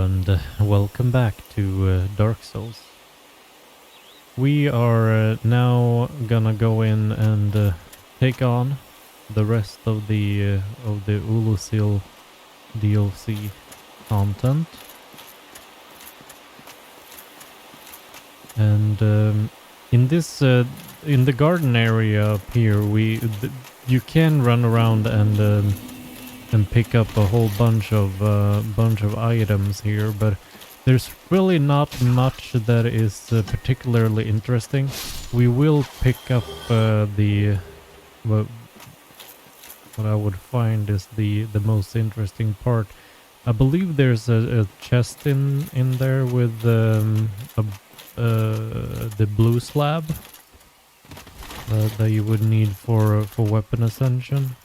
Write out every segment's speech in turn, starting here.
and welcome back to Dark Souls. We are now gonna go in and take on the rest of the Ulusil DLC content. And in this in the garden area up here, you can run around and pick up a whole bunch of items here, but there's really not much that is particularly interesting. We will pick up what I would find is the most interesting part. I believe there's a chest in there with the blue slab that you would need for weapon ascension.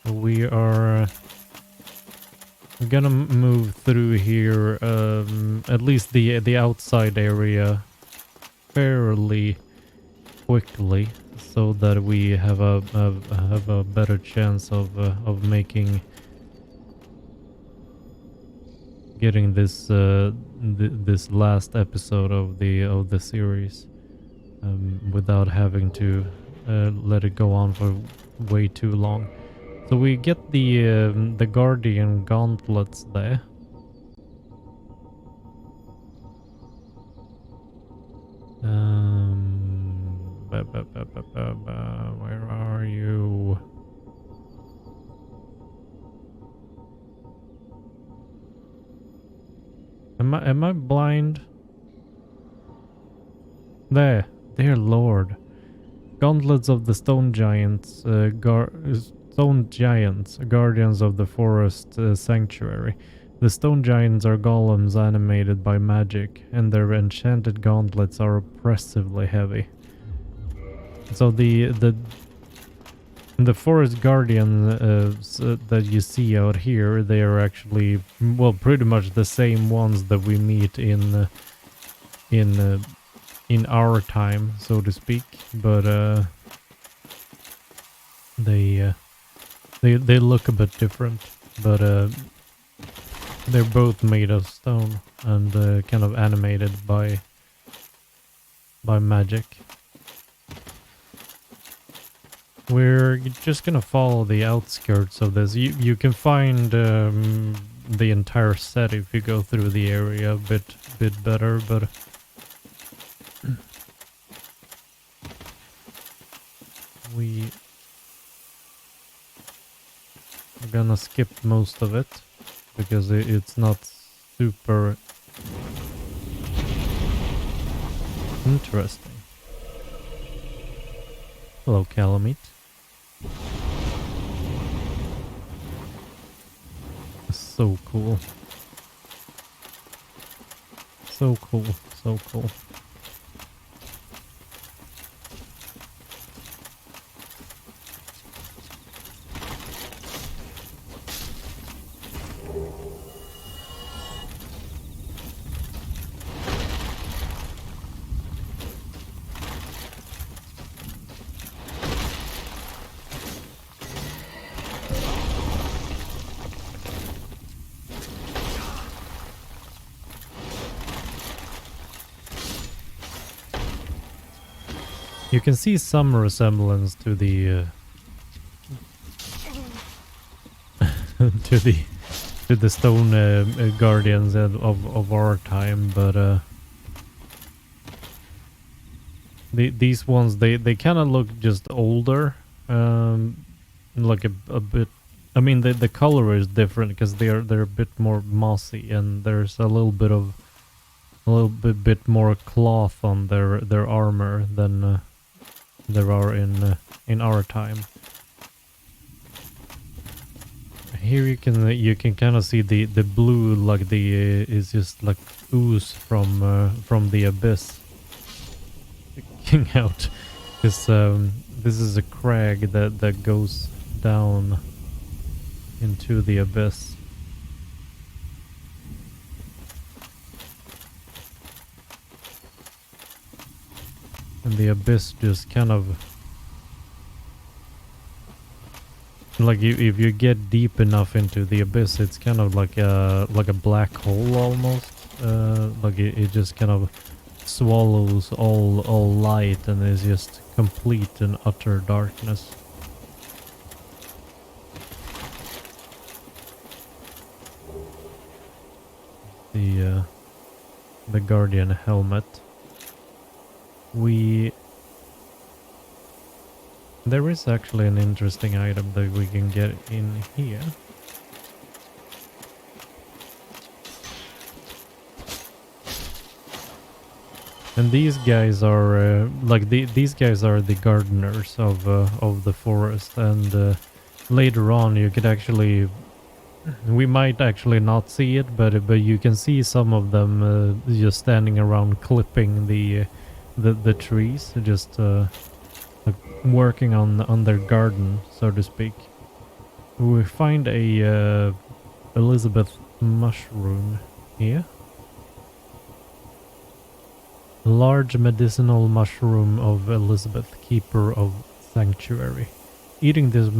We are gonna move through here, at least the outside area, fairly quickly, so that we have a better chance of getting this this last episode of the series without having to let it go on for way too long. So we get the Guardian Gauntlets there. Where are you? Am I blind? There, dear Lord. Gauntlets of the Stone Giants, Stone Giants, guardians of the forest sanctuary. The Stone Giants are golems animated by magic, and their enchanted gauntlets are oppressively heavy. So the forest guardians that you see out here, they are actually, well, pretty much the same ones that we meet in our time, so to speak, but they look a bit different, but they're both made of stone and kind of animated by magic. We're just gonna follow the outskirts of this. You can find the entire set if you go through the area a bit better, but we're gonna skip most of it because it's not super interesting. Hello, Calamity. So cool. So cool. So cool. You can see some resemblance to the to the stone guardians of our time, but these ones they kind of look just older, like a bit. I mean the color is different because they're a bit more mossy, and there's a little bit more cloth on their armor than there are in our time. Here you can kind of see the blue, like is just like ooze from the abyss sticking out. This is a crag that goes down into the abyss. And the abyss just kind of... Like if you get deep enough into the abyss, it's kind of like a black hole almost. Like it just kind of swallows all light and is just complete and utter darkness. The Guardian helmet. There is actually an interesting item that we can get in here. And these guys are these guys are the gardeners of the forest, and later on you could actually, we might actually not see it, but you can see some of them just standing around clipping the trees, just like working on their garden, so to speak. We find a Elizabeth mushroom here. Large medicinal mushroom of Elizabeth, keeper of sanctuary. Eating this,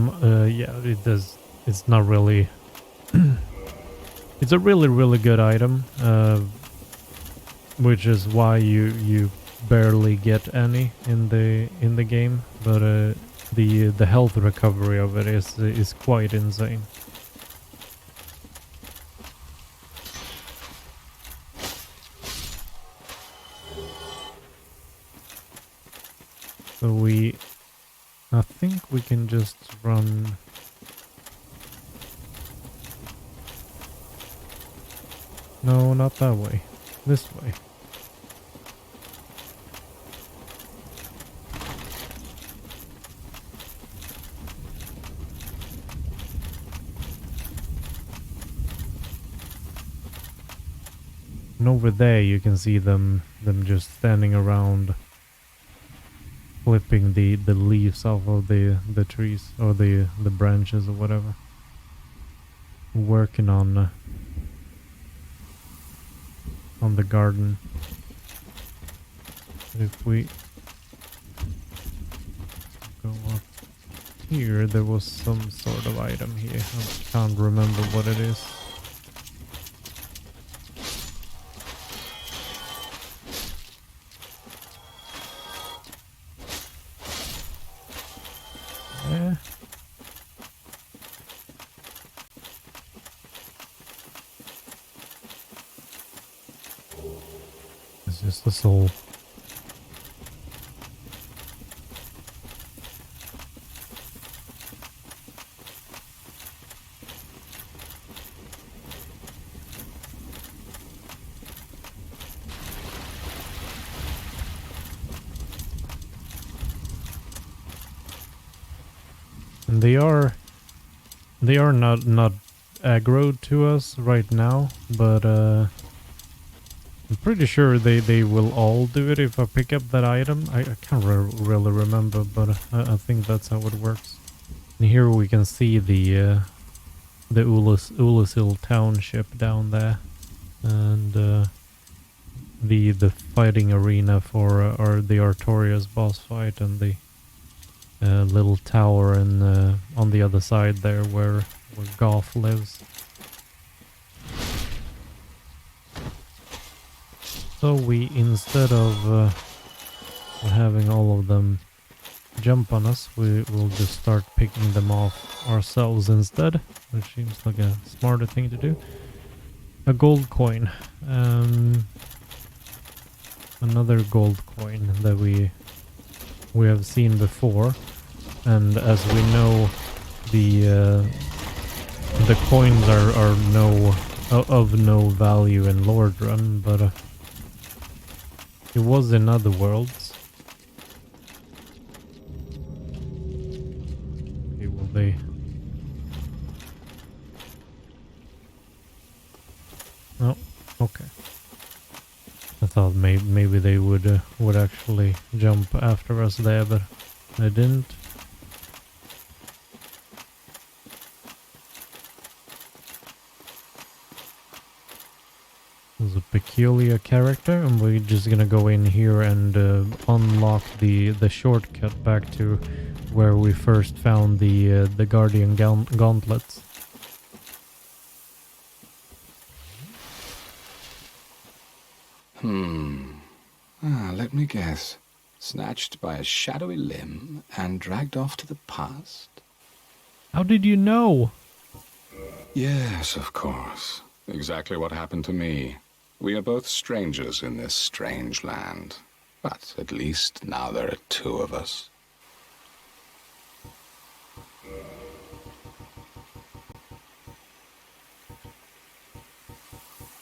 yeah, it does. It's not really. It's a really good item, which is why you barely get any in the game. But the health recovery of it is quite insane. So I think we can just run. No, not that way. This way. And over there you can see them just standing around, flipping the leaves off of the trees or the branches or whatever. Working on the garden. If we go up here, there was some sort of item here. I can't remember what it is. Yeah. It's just a soul. And they are not aggroed to us right now, but I'm pretty sure they will all do it if I pick up that item. I can't really remember, but I think that's how it works. And here we can see the Ulasil township down there, and the fighting arena for or the Artorias boss fight, and the little tower and on the other side there where Goth lives. So we, instead of having all of them jump on us, we will just start picking them off ourselves instead, which seems like a smarter thing to do. A gold coin. Another gold coin that we have seen before, and as we know, the coins are of no value in Lordrun, but it was in other worlds. Okay, will they? Oh, okay. I thought maybe they would actually jump after us there, but they didn't. There's a peculiar character, and we're just gonna go in here and unlock the shortcut back to where we first found the Guardian Gauntlets. Let me guess. Snatched by a shadowy limb and dragged off to the past? How did you know? Yes, of course. Exactly what happened to me. We are both strangers in this strange land. But at least now there are two of us.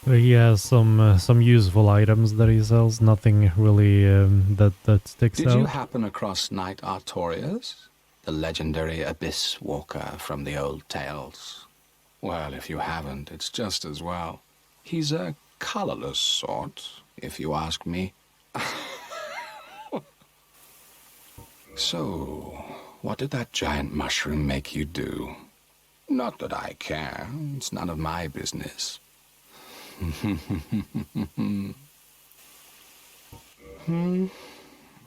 He has some useful items that he sells. Nothing really that sticks out. Did you happen across Knight Artorias, the legendary abyss walker from the old tales? Well, if you haven't, it's just as well. He's a colorless sort, if you ask me. So, what did that giant mushroom make you do? Not that I care. It's none of my business.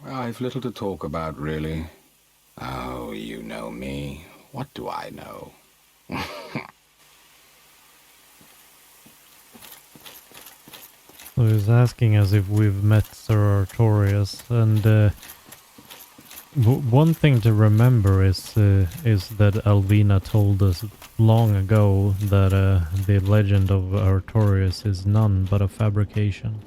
I've little to talk about, really. Oh, you know me. What do I know? So he's asking us if we've met Sir Artorias, and one thing to remember is that Alvina told us long ago that the legend of Artorias is none but a fabrication.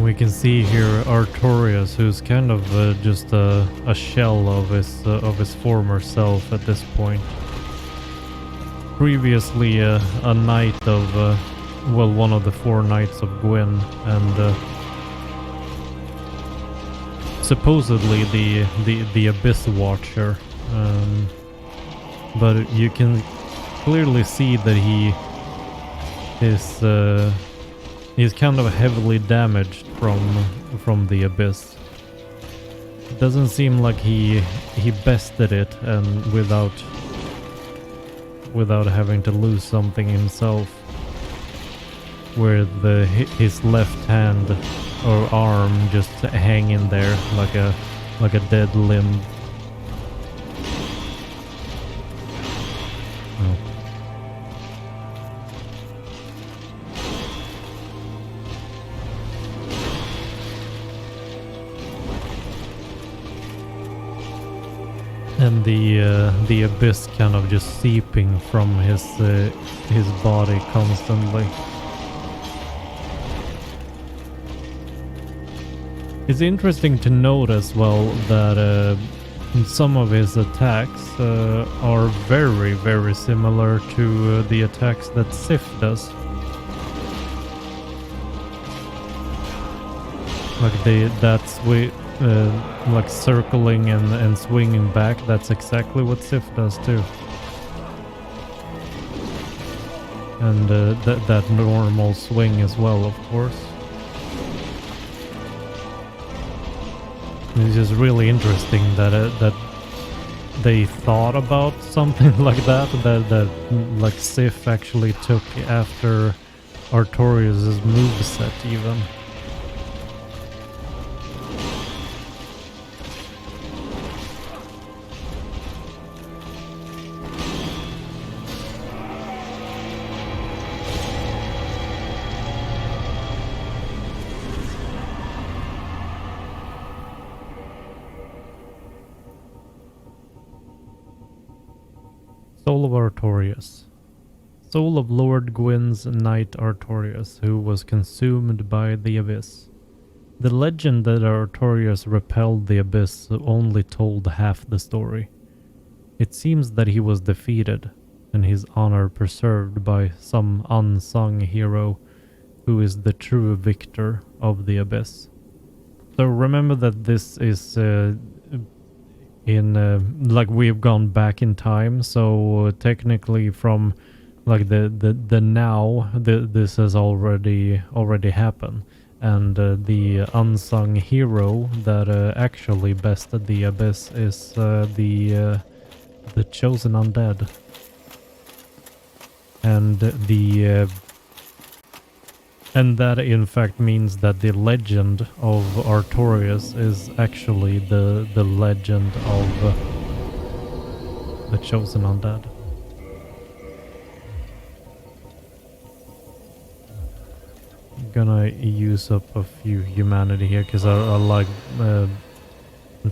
We can see here Artorias, who's kind of just a shell of his former self at this point. Previously a knight of, well, one of the 4 knights of Gwyn, and supposedly the Abyss Watcher. But you can clearly see that he's kind of heavily damaged from the Abyss. It doesn't seem like he bested it and without having to lose something himself, where his left hand or arm just hanging there like a dead limb. Oh. And the abyss kind of just seeping from his body constantly. It's interesting to note as well that some of his attacks are very, very similar to the attacks that Sif does. Like like circling and swinging back, that's exactly what Sif does too. And that normal swing as well, of course. It's just really interesting that they thought about something like that like Sif actually took after Artorias' moveset even. Soul of Artorias. soul of Lord Gwyn's knight Artorias, who was consumed by the abyss. The legend that Artorias repelled the abyss only told half the story. It seems that he was defeated, and his honor preserved by some unsung hero who is the true victor of the abyss. So remember that this is like we've gone back in time, so technically from like the now this has already happened, and the unsung hero that actually bested the abyss is the chosen undead, and and that in fact means that the legend of Artorias is actually the legend of the chosen undead. I'm gonna use up a few humanity here because I like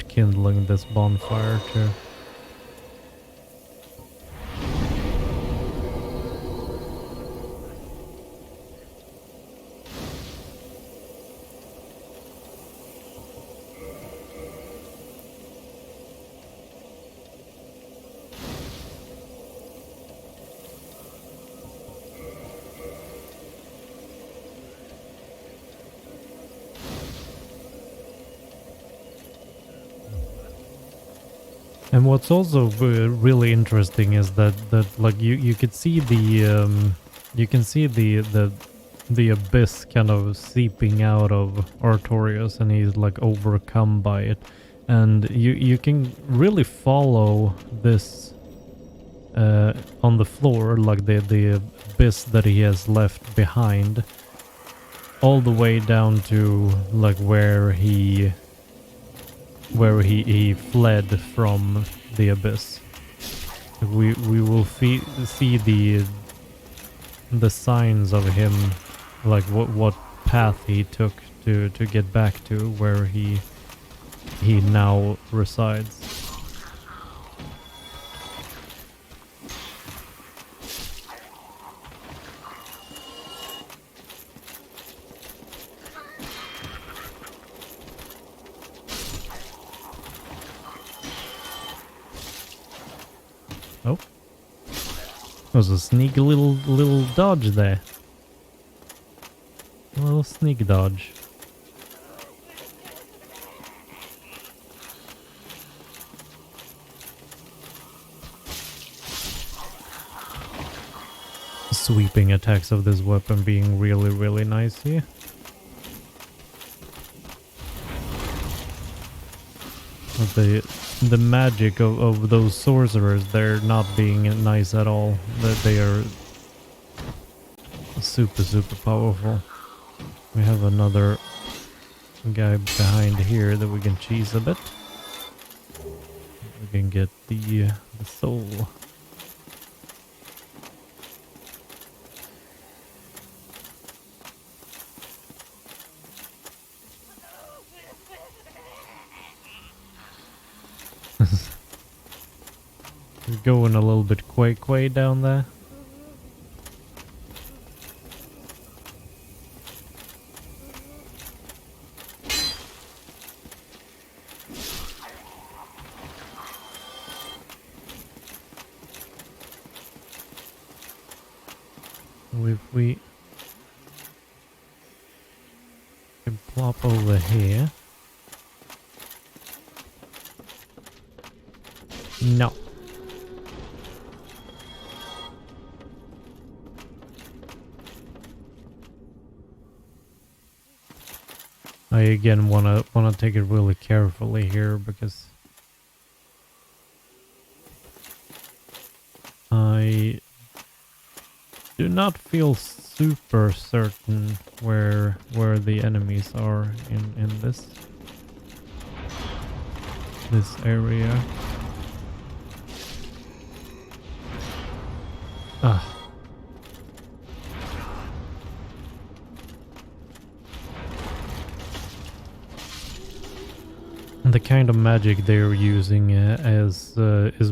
kindling this bonfire too. And what's also really interesting is that like you could see the you can see the abyss kind of seeping out of Artorias, and he's like overcome by it, and you can really follow this on the floor, like the abyss that he has left behind, all the way down to like where he fled from the abyss. We will see the signs of him, like what path he took to get back to where he now resides. Oh, there was a sneaky little dodge there. A little sneak dodge. Sweeping attacks of this weapon being really nice here. But the magic of those sorcerers, they're not being nice at all. They are super powerful. We have another guy behind here that we can cheese a bit. We can get the soul. We're going a little bit quay down there. If we can plop over here. No. I again wanna take it really carefully here because I do not feel super certain where the enemies are in this area. Ah. The kind of magic they're using is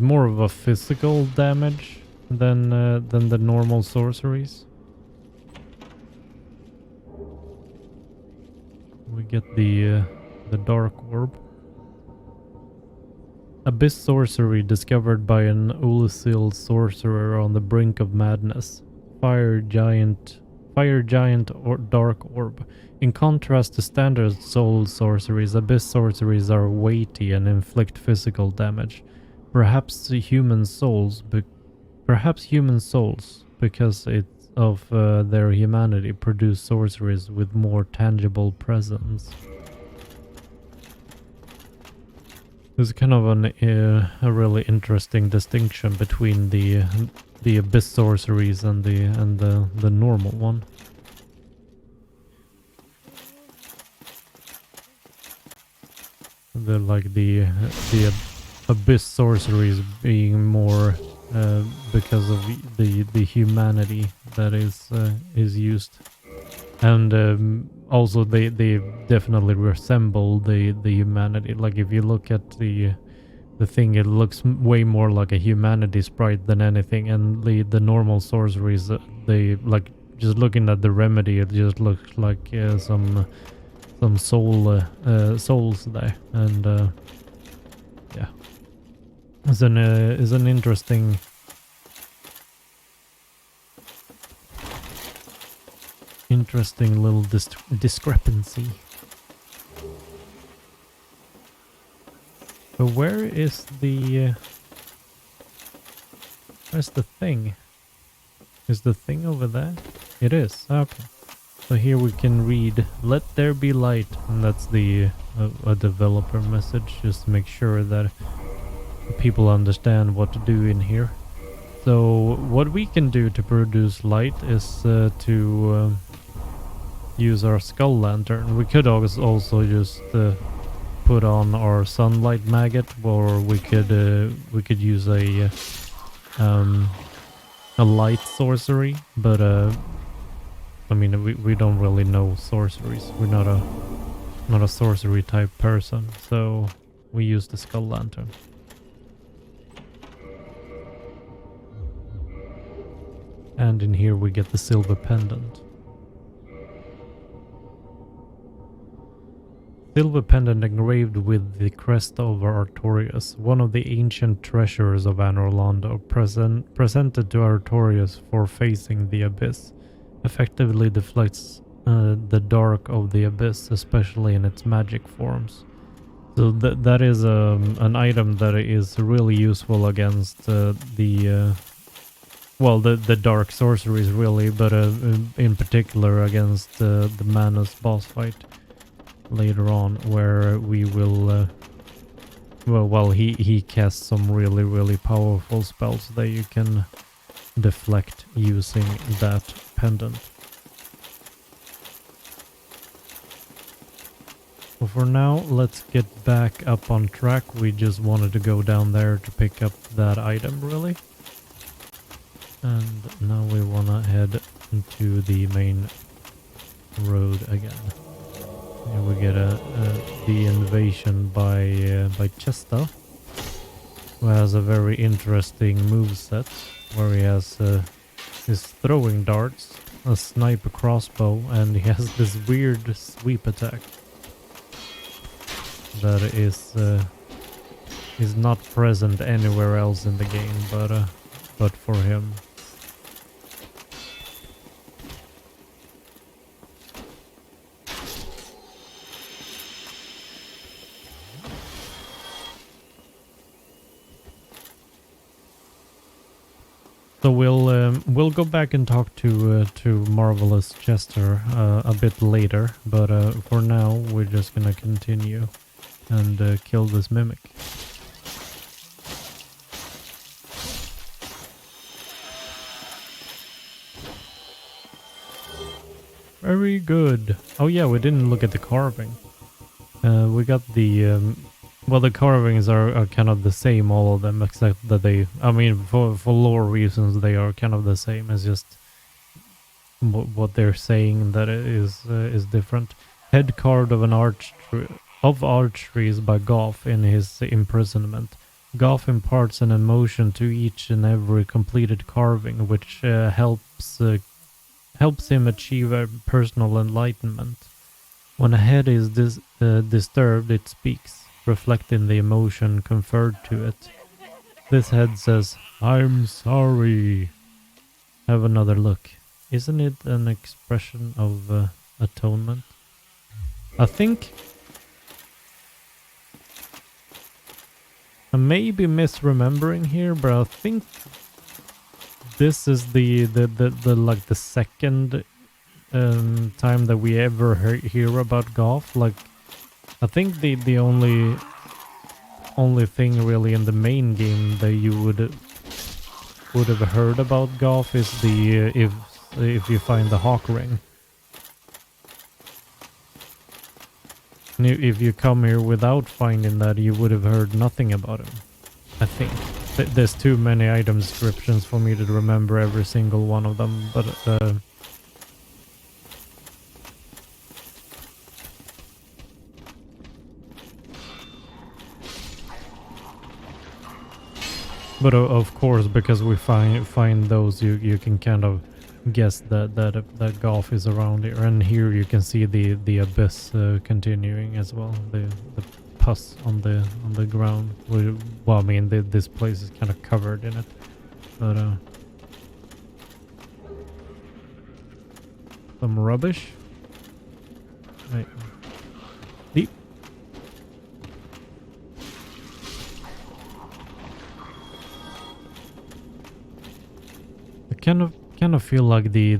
more of a physical damage, than the normal sorceries. We get the dark orb. Abyss sorcery discovered by an Ulusil sorcerer on the brink of madness. Fire giant or dark orb. In contrast to standard soul sorceries, abyss sorceries are weighty and inflict physical damage. Perhaps human souls, because of their humanity, produce sorceries with more tangible presence. There's kind of a really interesting distinction between the abyss sorceries and the normal one. The abyss sorceries being more because of the humanity that is used, and also they definitely resemble the humanity. Like if you look at the thing, it looks way more like a humanity sprite than anything, and the normal sorceries, they like, just looking at the remedy, it just looks like some souls there, and yeah, is an interesting little discrepancy. But where's the thing? Is the thing over there? It is. Okay. So here we can read, "Let there be light," and that's the a developer message, just to make sure that people understand what to do in here. So what we can do to produce light is to use our skull lantern. We could also just put on our sunlight maggot, or we could use a light sorcery, but I mean, we don't really know sorceries. We're not a sorcery type person, so we use the skull lantern. And in here we get the silver pendant. Silver pendant engraved with the crest of Artorias, one of the ancient treasures of Anor Londo, presented to Artorias for facing the abyss, effectively deflects the dark of the abyss, especially in its magic forms. So that is an item that is really useful against the dark sorceries, really, but in particular against the Manus boss fight later on, where we will he casts some really powerful spells that you can deflect using that pendant. Well, for now, let's get back up on track. We just wanted to go down there to pick up that item, really. And now we wanna head into the main road again. Here we get the invasion by Chesta, who has a very interesting moveset, where he has his throwing darts, a sniper crossbow, and he has this weird sweep attack that is not present anywhere else in the game, but for him. So we'll go back and talk to Marvelous Chester a bit later, but for now we're just gonna continue and kill this mimic. Very good. Oh yeah, we didn't look at the carving. We got the well, the carvings are kind of the same, all of them, except that they, I mean, for lore reasons, they are kind of the same. It's just what they're saying that is different. Head carved of an archery by Goff in his imprisonment. Goth imparts an emotion to each and every completed carving, which helps him achieve a personal enlightenment. When a head is disturbed, it speaks, reflecting the emotion conferred to it. This head says, "I'm sorry." Have another look. Isn't it an expression of atonement? I think I may be misremembering here, but I think this is the like the second time that we ever hear about Goth. Like, I think the only thing really in the main game that you would have heard about Goth is the if you find the Hawk Ring. And if you come here without finding that, you would have heard nothing about him. I think. There's too many item descriptions for me to remember every single one of them, but of course, because we find those, you can kind of guess that Goth is around here, and here you can see the abyss continuing as well. The pus on the ground. Well, I mean, this place is kind of covered in it, but some rubbish. Right. Deep. I kind of feel like the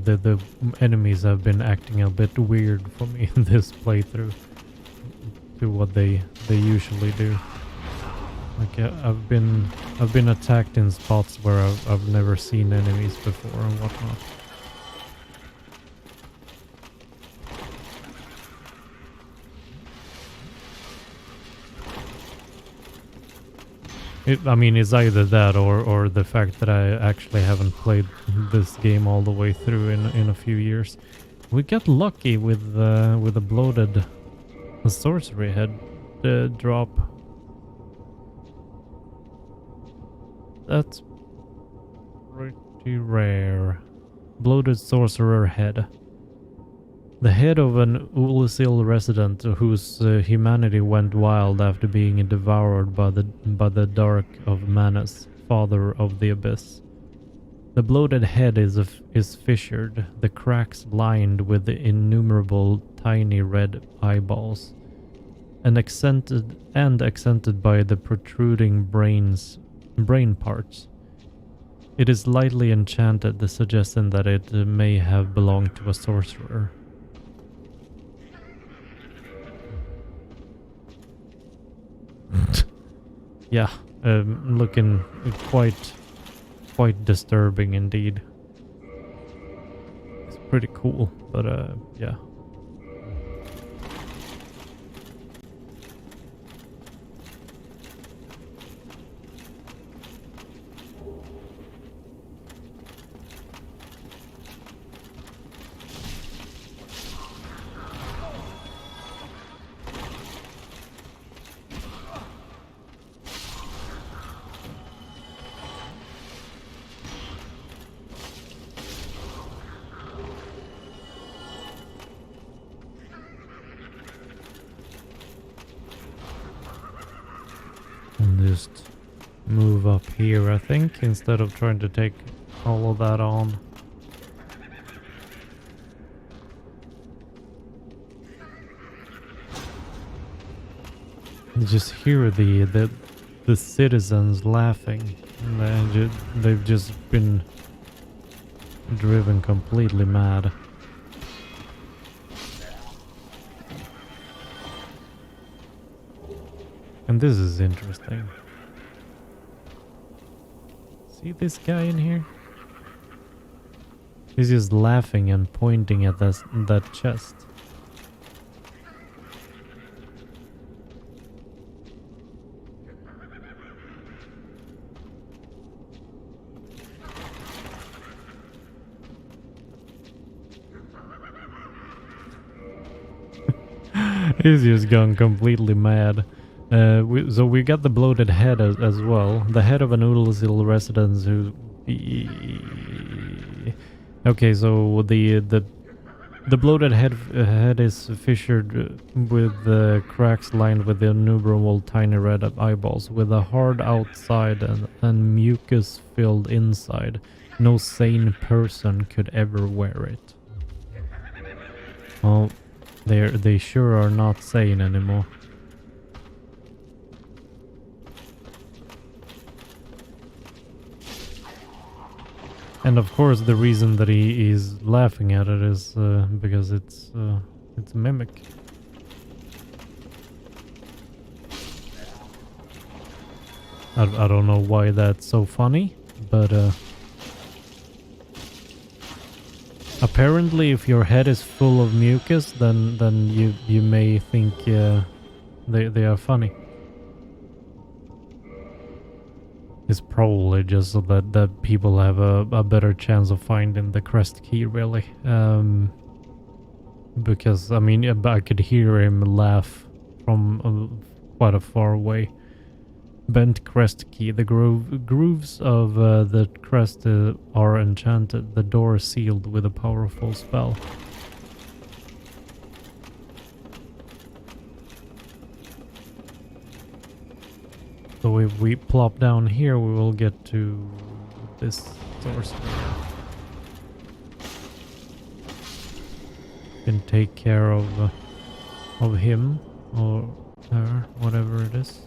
enemies have been acting a bit weird for me in this playthrough to what they usually do. Like I've been attacked in spots where I've never seen enemies before and whatnot. I mean, it's either that or the fact that I actually haven't played this game all the way through in a few years. We got lucky with a bloated sorcery head drop. That's pretty rare. Bloated sorcerer head. The head of an Ulasil resident whose humanity went wild after being devoured by the dark of Manus, father of the abyss. The bloated head is fissured, the cracks lined with the innumerable tiny red eyeballs, and accented by the protruding brain parts. It is lightly enchanted, suggesting that it may have belonged to a sorcerer. Yeah, looking quite disturbing indeed. It's pretty cool, but yeah. Just move up here, I think, instead of trying to take all of that on. You just hear the citizens laughing. They've just been driven completely mad. And this is interesting. See this guy in here? He's just laughing and pointing at that chest. He's just gone completely mad. So we got the bloated head as well. The head of an Ulazil resident who... Okay, so the bloated head is fissured with cracks lined with innumerable tiny red eyeballs, with a hard outside and mucus-filled inside. No sane person could ever wear it. Well, they sure are not sane anymore. And of course, the reason that he is laughing at it is because it's a mimic. I don't know why that's so funny, but apparently, if your head is full of mucus, then you may think they are funny. It's probably just so that people have a better chance of finding the Crest Key, really. Because, I mean, I could hear him laugh from quite a far away. Bent Crest Key. The grooves of the crest are enchanted. The door sealed with a powerful spell. So if we plop down here, we will get to this Sorcerer. Can take care of him or her, whatever it is.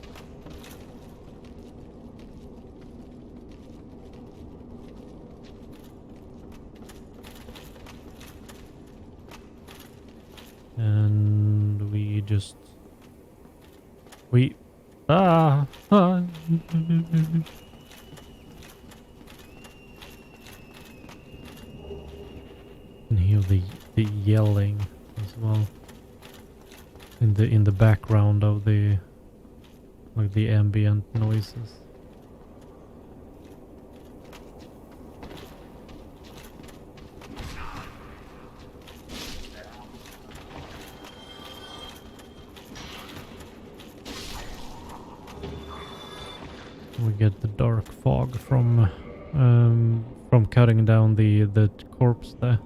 And we just and hear the yelling as well in the background of the ambient noises. We get the dark fog from cutting down the corpse there.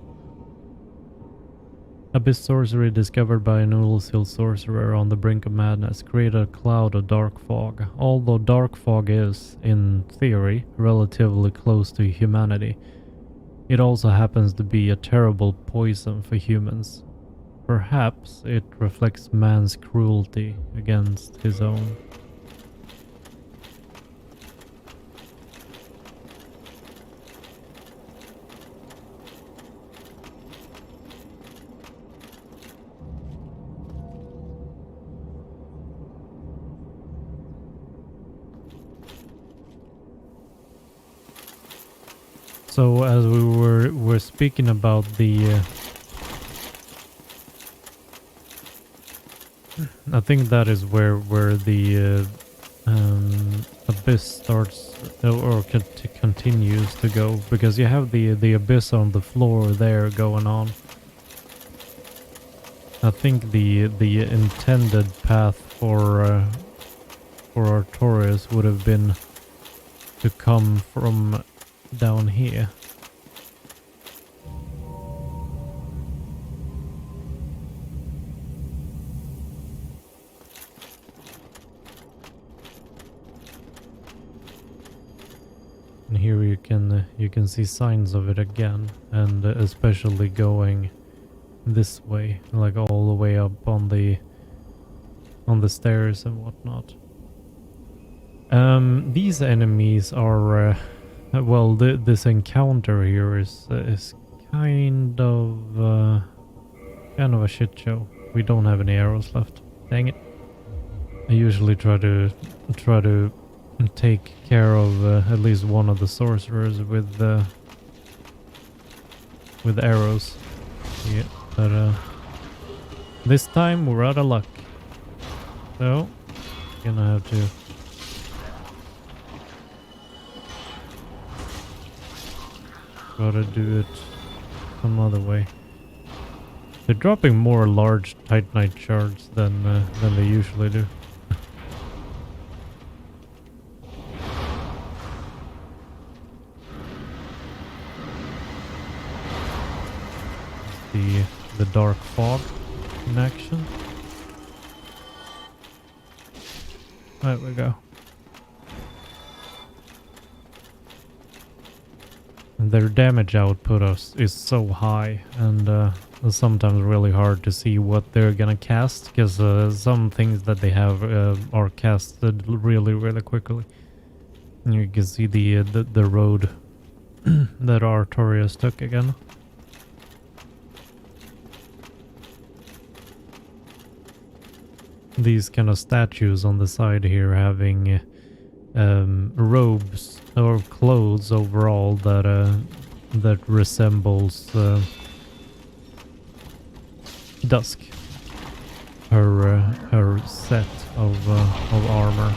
Abyss sorcery discovered by an Ulazil sorcerer on the brink of madness created a cloud of dark fog. Although dark fog is, in theory, relatively close to humanity, it also happens to be a terrible poison for humans. Perhaps it reflects man's cruelty against his own. So as we were speaking about the I think that is where the abyss starts or continues to go, because you have the abyss on the floor there going on. I think the intended path for Artorias would have been to come from down here. And here you can see signs of it again, and especially going this way, like all the way up on the stairs and whatnot. These enemies are well, this encounter here is kind of a shit show. We don't have any arrows left. Dang it! I usually try to take care of at least one of the sorcerers with arrows. Yeah, but this time we're out of luck. So gonna have to. Gotta do it some other way. They're dropping more large Titanite shards than they usually do. fog in action. There we go. And their damage output is so high, and it's sometimes really hard to see what they're gonna cast, because some things that they have are casted really quickly. And you can see the road that Artorias took again. These kind of statues on the side here having robes or clothes overall that resembles Dusk. Her set of armor,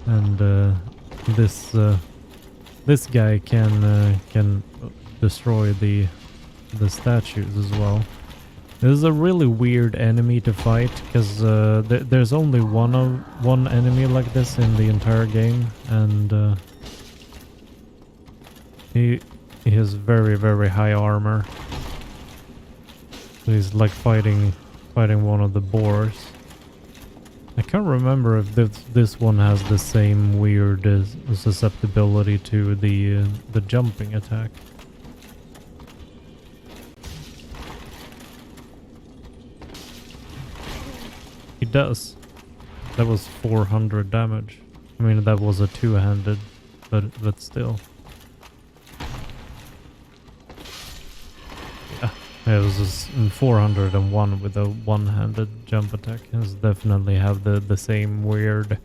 and this guy can destroy the statues as well. This is a really weird enemy to fight, because there's only one enemy like this in the entire game, and he has very high armor. So he's like fighting one of the boars. I can't remember if this one has the same weird susceptibility to the jumping attack. He does. That was 400 damage. I mean, that was a two-handed, but still. Yeah, it was just 401 with a one-handed jump attack. It's definitely have the same weird,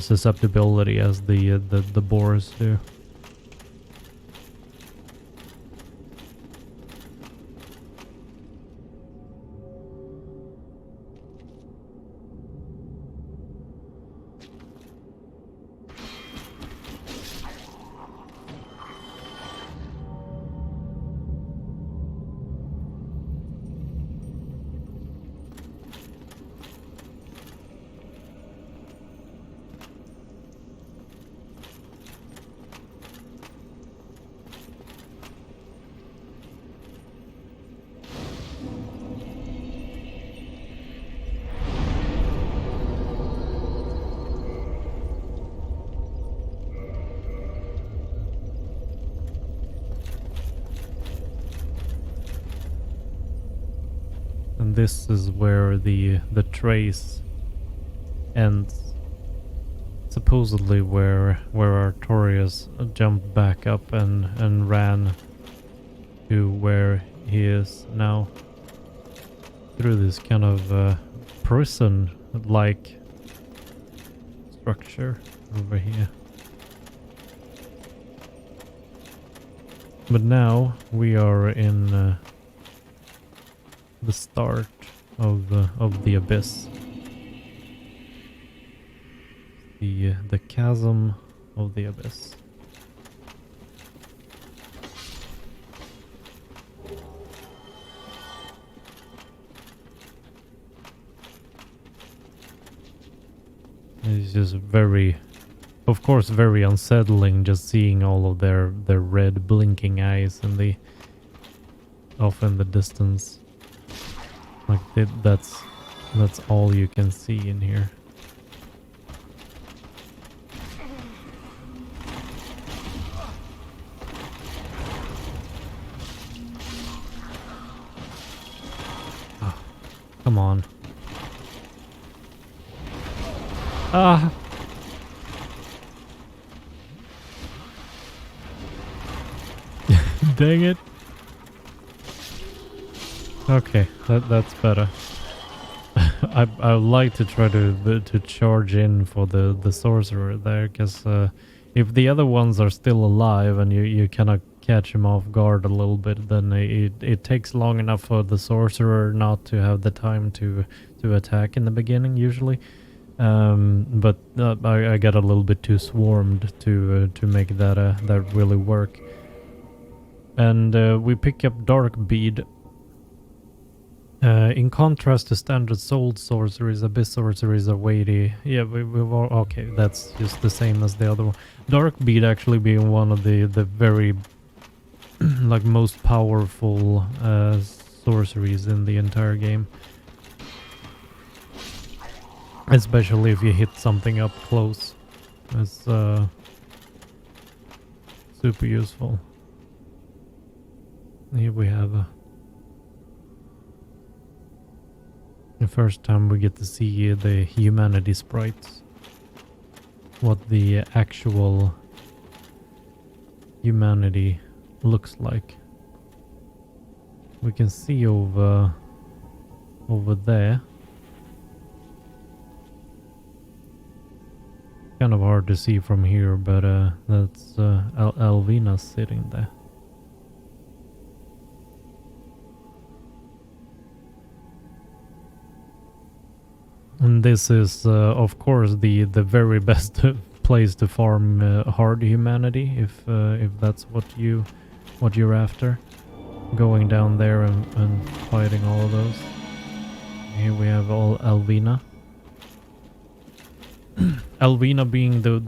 susceptibility as the boars do. And this is where the trace ends. Supposedly where Artorias jumped back up and ran to where he is now. Through this kind of prison-like structure over here. But now we are in the start of the abyss. The chasm of the abyss. It's just very, of course, very unsettling just seeing all of their red blinking eyes and off in the distance. Like that's all you can see in here. Oh, come on. Ah. Dang it. Okay, that's better. I would like to try to charge in for the sorcerer there, because if the other ones are still alive and you cannot catch him off guard a little bit, then it takes long enough for the sorcerer not to have the time to attack in the beginning usually. But I got a little bit too swarmed to make that really work. And we pick up Dark Bead. In contrast to standard soul sorceries, abyss sorceries are weighty. Yeah, okay, that's just the same as the other one. Dark Bead actually being one of the very like most powerful sorceries in the entire game. Especially if you hit something up close. It's super useful. Here we have the first time we get to see the humanity sprites. What the actual humanity looks like. We can see over there. Kind of hard to see from here, but that's Alvina sitting there. And this is, of course, the very best place to farm hard humanity, if that's what you're after. Going down there and fighting all of those. Here we have all Alvina. Alvina being the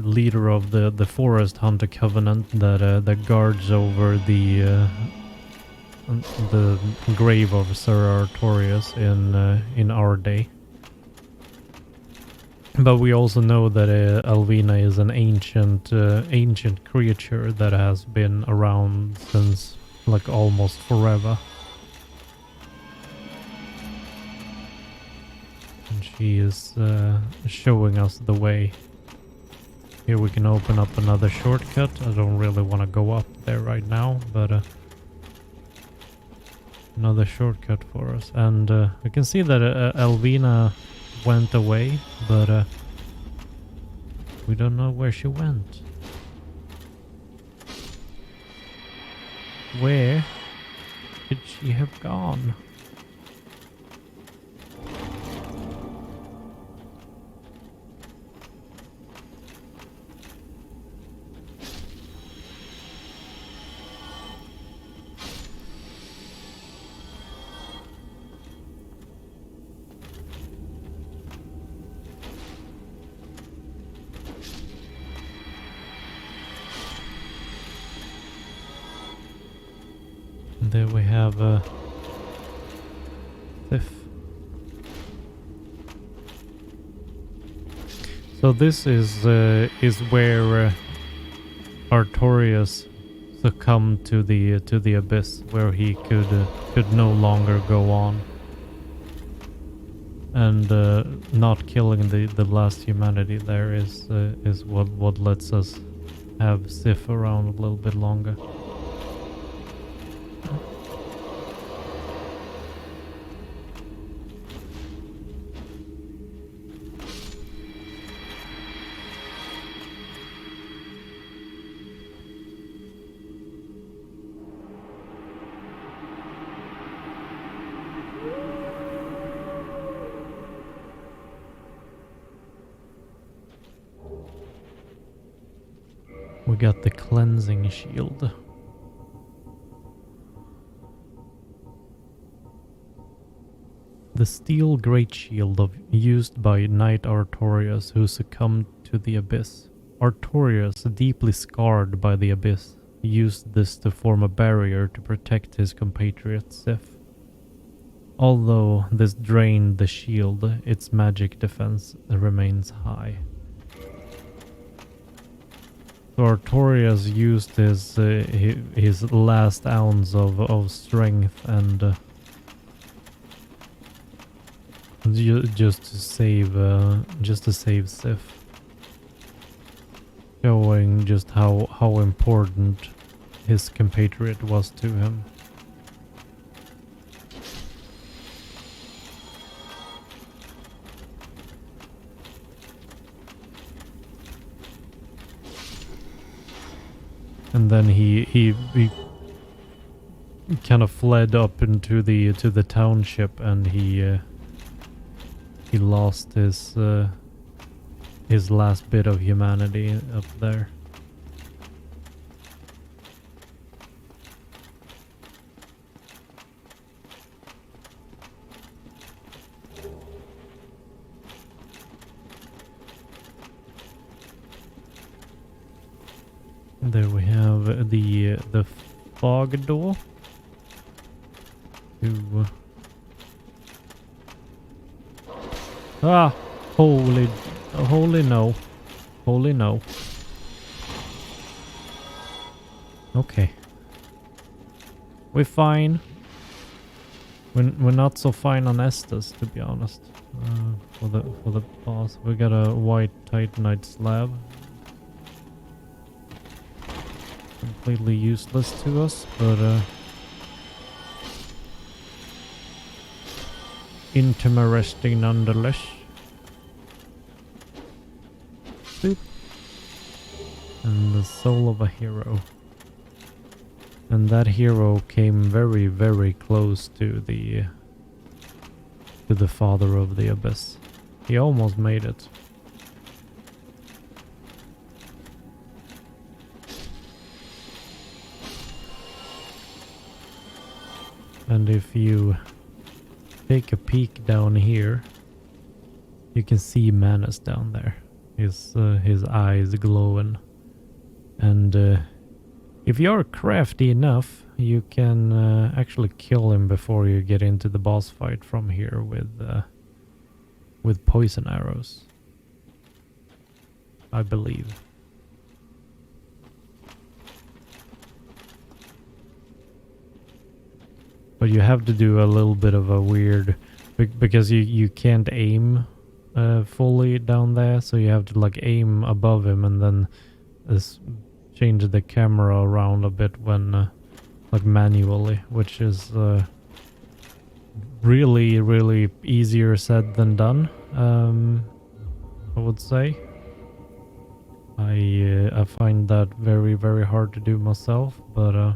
leader of the Forest Hunter Covenant that guards over the grave of Sir Artorias in our day. But we also know that Alvina is an ancient creature that has been around since like almost forever. And she is showing us the way. Here we can open up another shortcut. I don't really want to go up there right now, but another shortcut for us. And we can see that Alvina went away, but we don't know where she went. Where could she have gone? There we have a Sif. So this is where Artorias succumbed to the abyss, where he could no longer go on, and not killing the last humanity there is what lets us have Sif around a little bit longer. We got the cleansing shield. The steel great shield used by Knight Artorias, who succumbed to the abyss. Artorias, deeply scarred by the abyss, used this to form a barrier to protect his compatriot Sif. Although this drained the shield, its magic defense remains high. So Artorias used his last ounce of strength and just to save Sif, showing just how important his compatriot was to him. And then he kind of fled up into the township, and he lost his last bit of humanity up there. There we have the fog door. To... Ah! Holy no. Holy no. Okay. We're fine. We're not so fine on Estes, to be honest. For the boss, we got a white titanite slab. Completely useless to us, but interesting nonetheless. Boop. And the soul of a hero. And that hero came very, very close to the father of the abyss. He almost made it. And if you take a peek down here, you can see Manus down there. His eyes glowing. And if you're crafty enough, you can actually kill him before you get into the boss fight from here with poison arrows. I believe. But you have to do a little bit of a weird... because you can't aim fully down there, so you have to like aim above him and then change the camera around a bit when like manually, which is really, really easier said than done, I would say. I find that very, very hard to do myself, but yeah.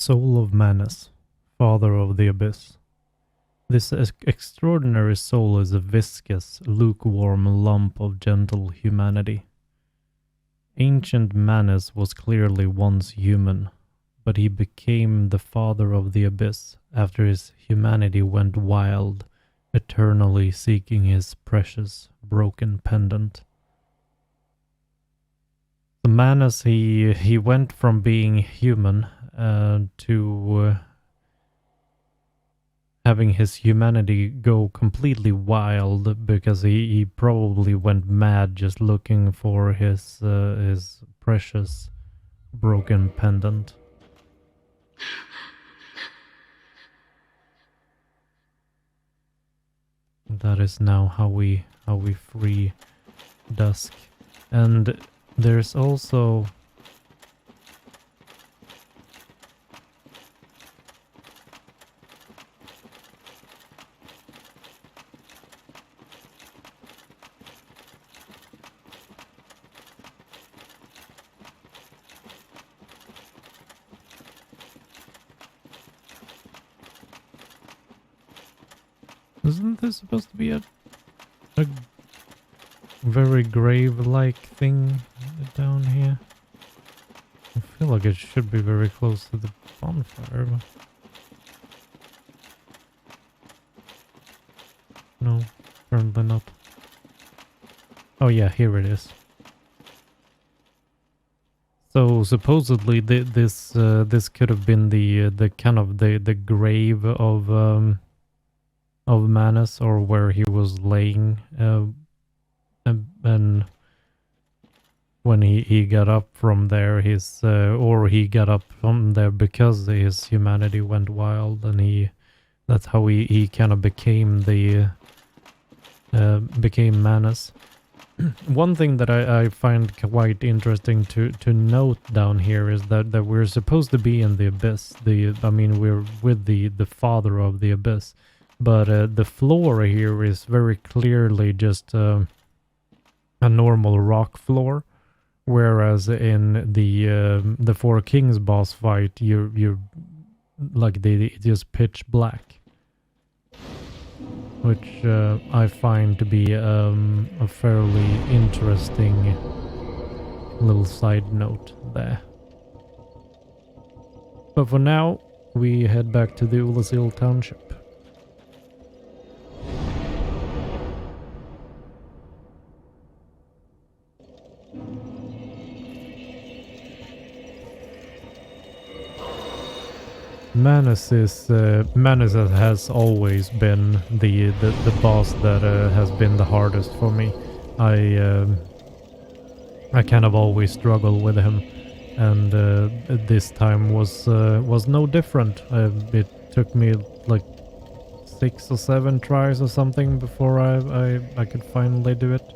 Soul of Manus, Father of the Abyss. This extraordinary soul is a viscous, lukewarm lump of gentle humanity. Ancient Manus was clearly once human, but he became the Father of the Abyss after his humanity went wild, eternally seeking his precious, broken pendant. The Manus, he went from being human to having his humanity go completely wild because he probably went mad just looking for his precious broken pendant. That is now how we free Dusk. And there's also isn't this supposed to be a very grave-like thing down here? I feel like it should be very close to the bonfire, but... no, apparently not. Oh yeah, here it is. So supposedly this could have been the kind of the grave of Manus, or where he was laying, and when he got up from there, or he got up from there because his humanity went wild, and that's how he kind of became Manus. One thing that I find quite interesting to note down here is that we're supposed to be in the abyss. We're with the Father of the Abyss, but the floor here is very clearly just a normal rock floor, whereas in the Four Kings boss fight, you're like it's just pitch black, which I find to be a fairly interesting little side note there. But for now, we head back to the Ulasil Township. Manus has always been the boss that has been the hardest for me. I kind of always struggle with him, and this time was no different. It took me like 6 or 7 tries or something before I could finally do it.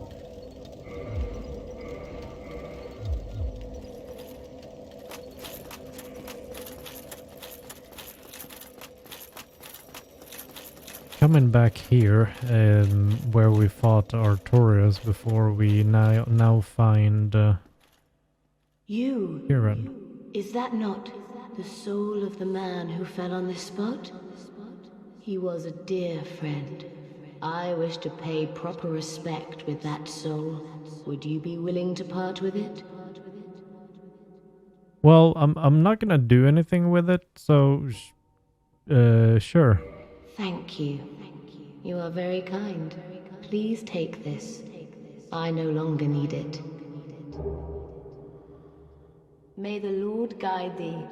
Coming back here, where we fought Artorias before, we now find You. Kieran. Is that not the soul of the man who fell on this spot? He was a dear friend. I wish to pay proper respect with that soul. Would you be willing to part with it? Well, I'm not gonna do anything with it, so sure. Thank you. You are very kind. Please take this. I no longer need it. May the Lord guide thee.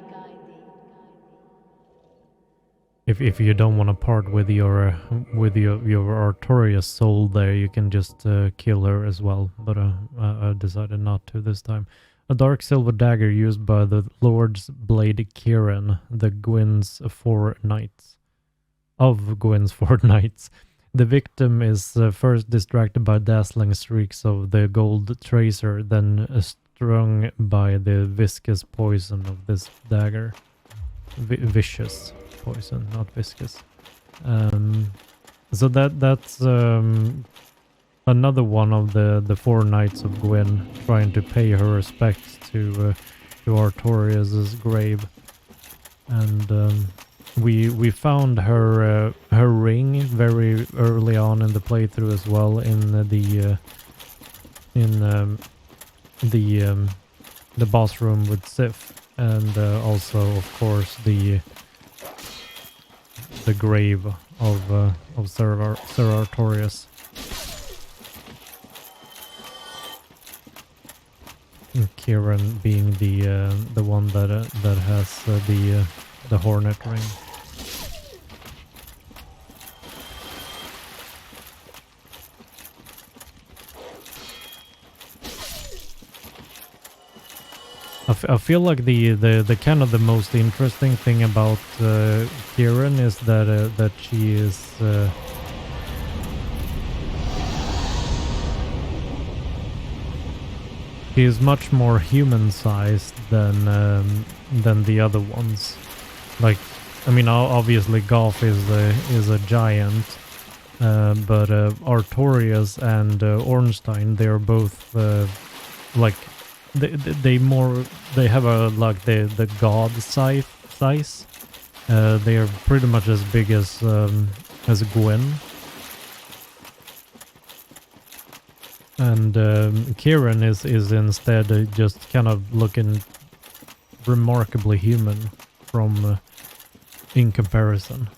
If you don't want to part with your Artorias soul there, you can just kill her as well. But I decided not to this time. A dark silver dagger used by the Lord's Blade Kieran, the Gwyn's Four Knights. Of Gwyn's Four Knights. The victim is first distracted by dazzling streaks of the gold tracer, then strung by the viscous poison of this dagger. Vicious poison, not viscous. So that's another one of the Four Knights of Gwyn trying to pay her respects to Artorias' grave. and we found her ring very early on in the playthrough as well in the boss room with Sif, and also of course the grave of Serratorius. Kieran being the one that has the Hornet ring. I feel like the kind of the most interesting thing about Kieran is that she is she is much more human-sized than the other ones. Like, I mean, obviously Goff is a giant, but Artorias and Ornstein, they're both like they have a like the god size. They are pretty much as big as Gwen. And Kieran is instead just kind of looking remarkably human from in comparison.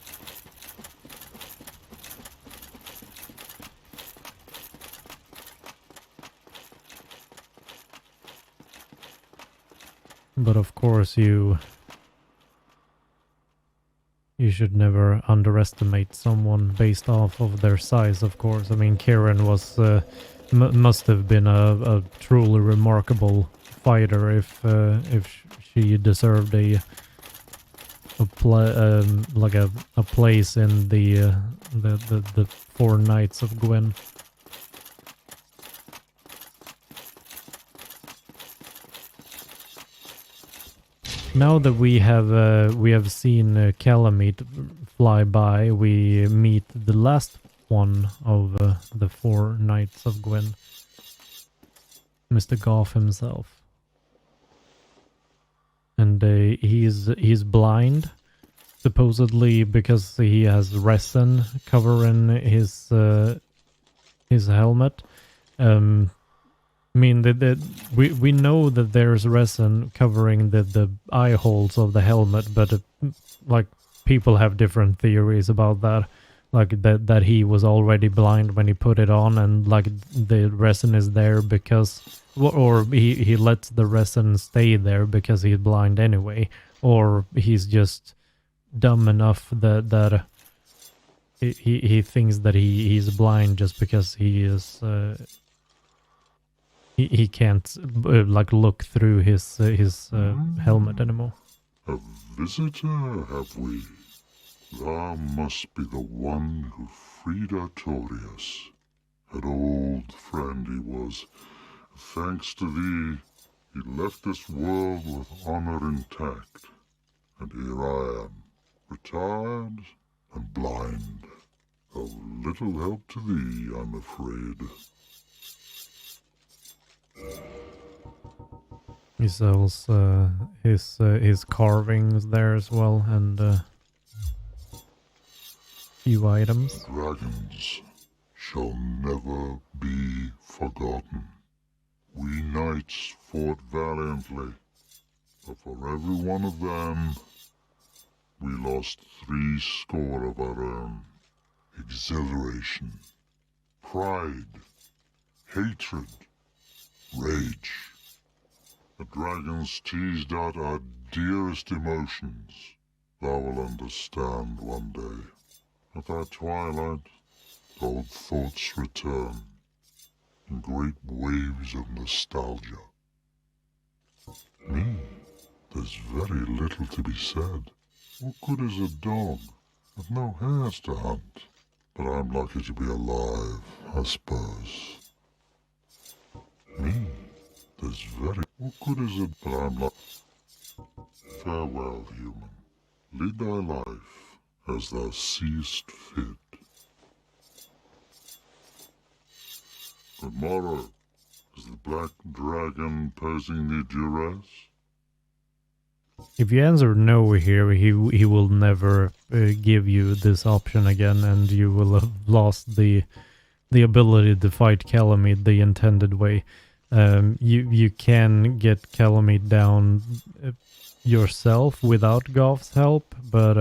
But of course you should never underestimate someone based off of their size, of course. I mean, Kieran was must have been a truly remarkable fighter if she deserved a place in the four knights of Gwen. Now that we have seen Calamity fly by, we meet the last one of the four knights of Gwen, Mr. Goff himself, and he's blind, supposedly because he has resin covering his helmet. I mean, we know that there's resin covering the eye holes of the helmet, but like people have different theories about that. Like that he was already blind when he put it on, and like the resin is there because, or he lets the resin stay there because he's blind anyway, or he's just dumb enough that he thinks that he's blind just because he is. He can't like look through his helmet anymore. A visitor, have we? Thou must be the one who freed Artorius. An old friend he was. Thanks to thee, he left this world with honor intact. And here I am, retired and blind. Of little help to thee, I'm afraid. He sells his carvings there as well, and few items. Dragons shall never be forgotten. We knights fought valiantly, but for every one of them, we lost 70 of our own. Exhilaration, pride, hatred, rage. The dragons teased out our dearest emotions. Thou will understand one day. At thy twilight, old thoughts return in great waves of nostalgia. Me, there's very little to be said. What good is a dog with no hairs to hunt? But I'm lucky to be alive, I suppose. Me, there's very... What good is it? But I'm lucky. Farewell, human. Lead thy life as thou seest fit. Good morrow. Is the black dragon posing thee duress? If you answer no here, he will never give you this option again, and you will have lost the ability to fight Calamity the intended way. You can get Calamity down yourself without Goth's help, but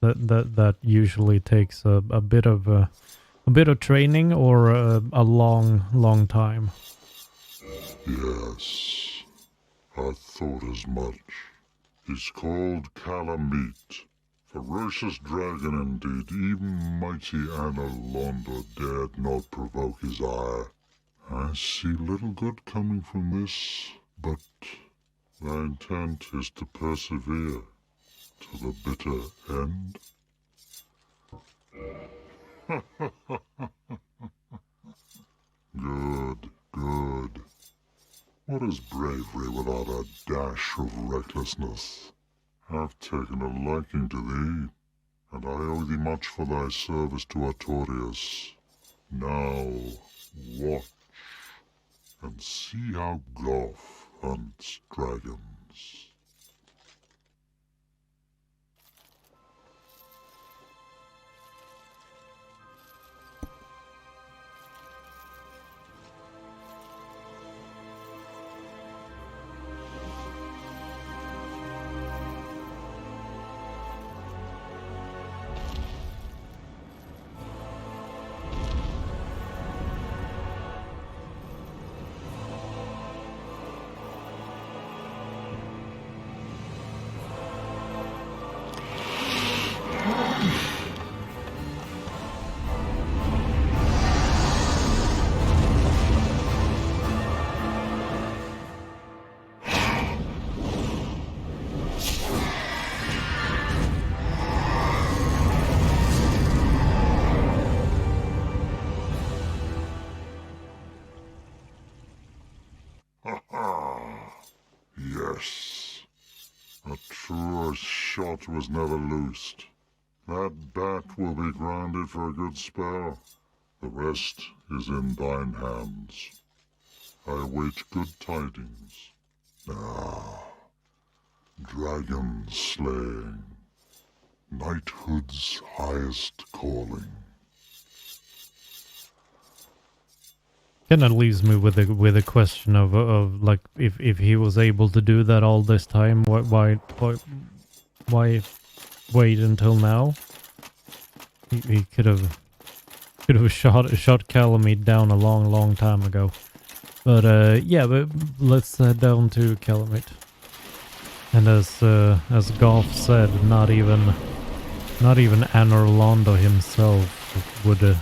that usually takes a bit of training or a long time. Yes, I thought as much. He's called Calamite. Ferocious dragon indeed. Even mighty Londo dared not provoke his ire. I see little good coming from this, but my intent is to persevere to the bitter end. Good, good. What is bravery without a dash of recklessness? I've taken a liking to thee, and I owe thee much for thy service to Artorias. Now, watch, and see how Goth hunts dragons. Yes. A truer shot was never loosed. That bat will be grounded for a good spell. The rest is in thine hands. I await good tidings. Ah, dragon slaying. Knighthood's highest calling. Kind of leaves me with a question of like if he was able to do that all this time, why wait until now? He could have shot Calamity down a long time ago. But yeah, but let's head down to Calamity. And as Goth said, not even Anorlando himself would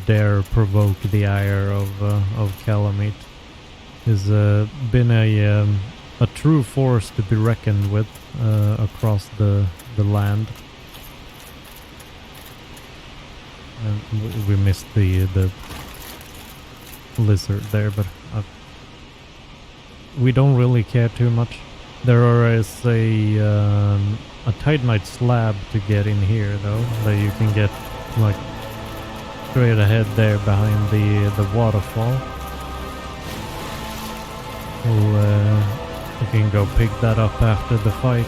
dare provoke the ire of Calamity. He's been a true force to be reckoned with across the land. And we missed the lizard there, but we don't really care too much. There is a Titanite slab to get in here though, that you can get like straight ahead there behind the waterfall. We can go pick that up after the fight.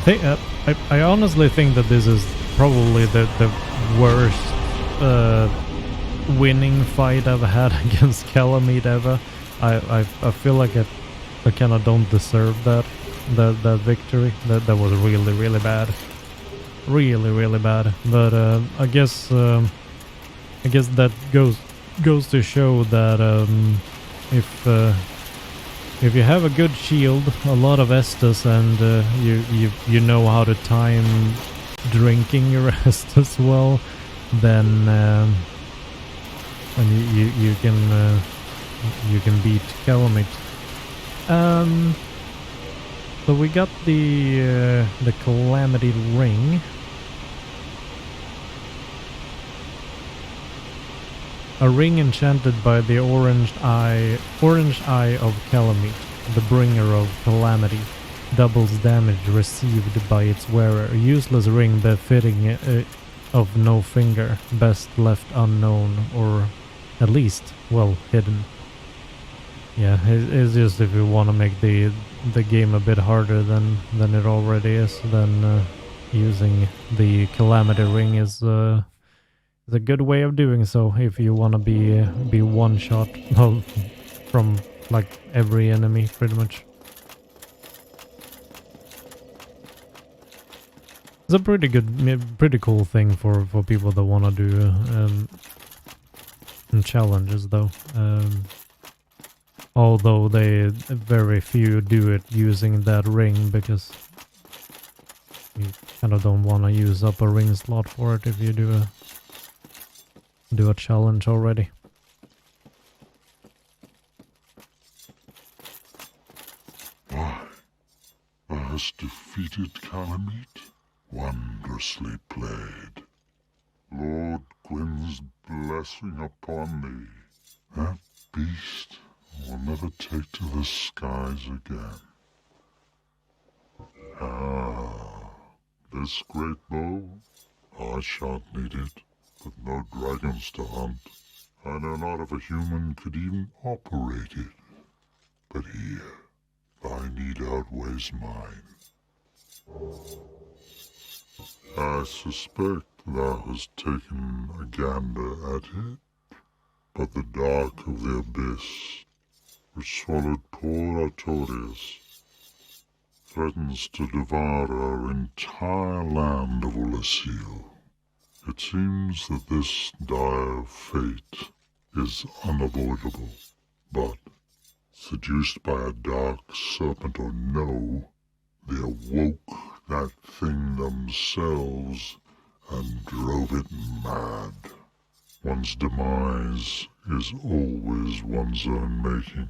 think I honestly think that this is probably the worst winning fight I've had against Calamity ever. I feel like I kind of don't deserve that victory. That was really bad, really bad. But I guess that goes to show that if you have a good shield, a lot of Estus, and you know how to time drinking your Estus well, then and you can beat Calamity. So we got the Calamity Ring. A ring enchanted by the orange eye of Calamity, the bringer of calamity, doubles damage received by its wearer. A useless ring befitting of no finger, best left unknown, or at least well hidden. Yeah, it's just if you want to make the game a bit harder than it already is, then using the Calamity Ring is a good way of doing so if you want to be one shot from like every enemy pretty much. It's a pretty cool thing for people that want to do challenges though. Although very few do it using that ring, because you kind of don't want to use up a ring slot for it if you do a challenge already. Why, thou hast defeated Calamite? Wondrously played. Lord Gwyn's blessing upon thee. That beast will never take to the skies again. Ah, this great bow? I shan't need it, with no dragons to hunt. I know not if a human could even operate it. But here, thy need outweighs mine. I suspect thou hast taken a gander at it, but the dark of the abyss, which swallowed poor Artorias, threatens to devour our entire land of Ulasil. It seems that this dire fate is unavoidable, but, seduced by a dark serpent or no, they awoke that thing themselves and drove it mad. One's demise is always one's own making.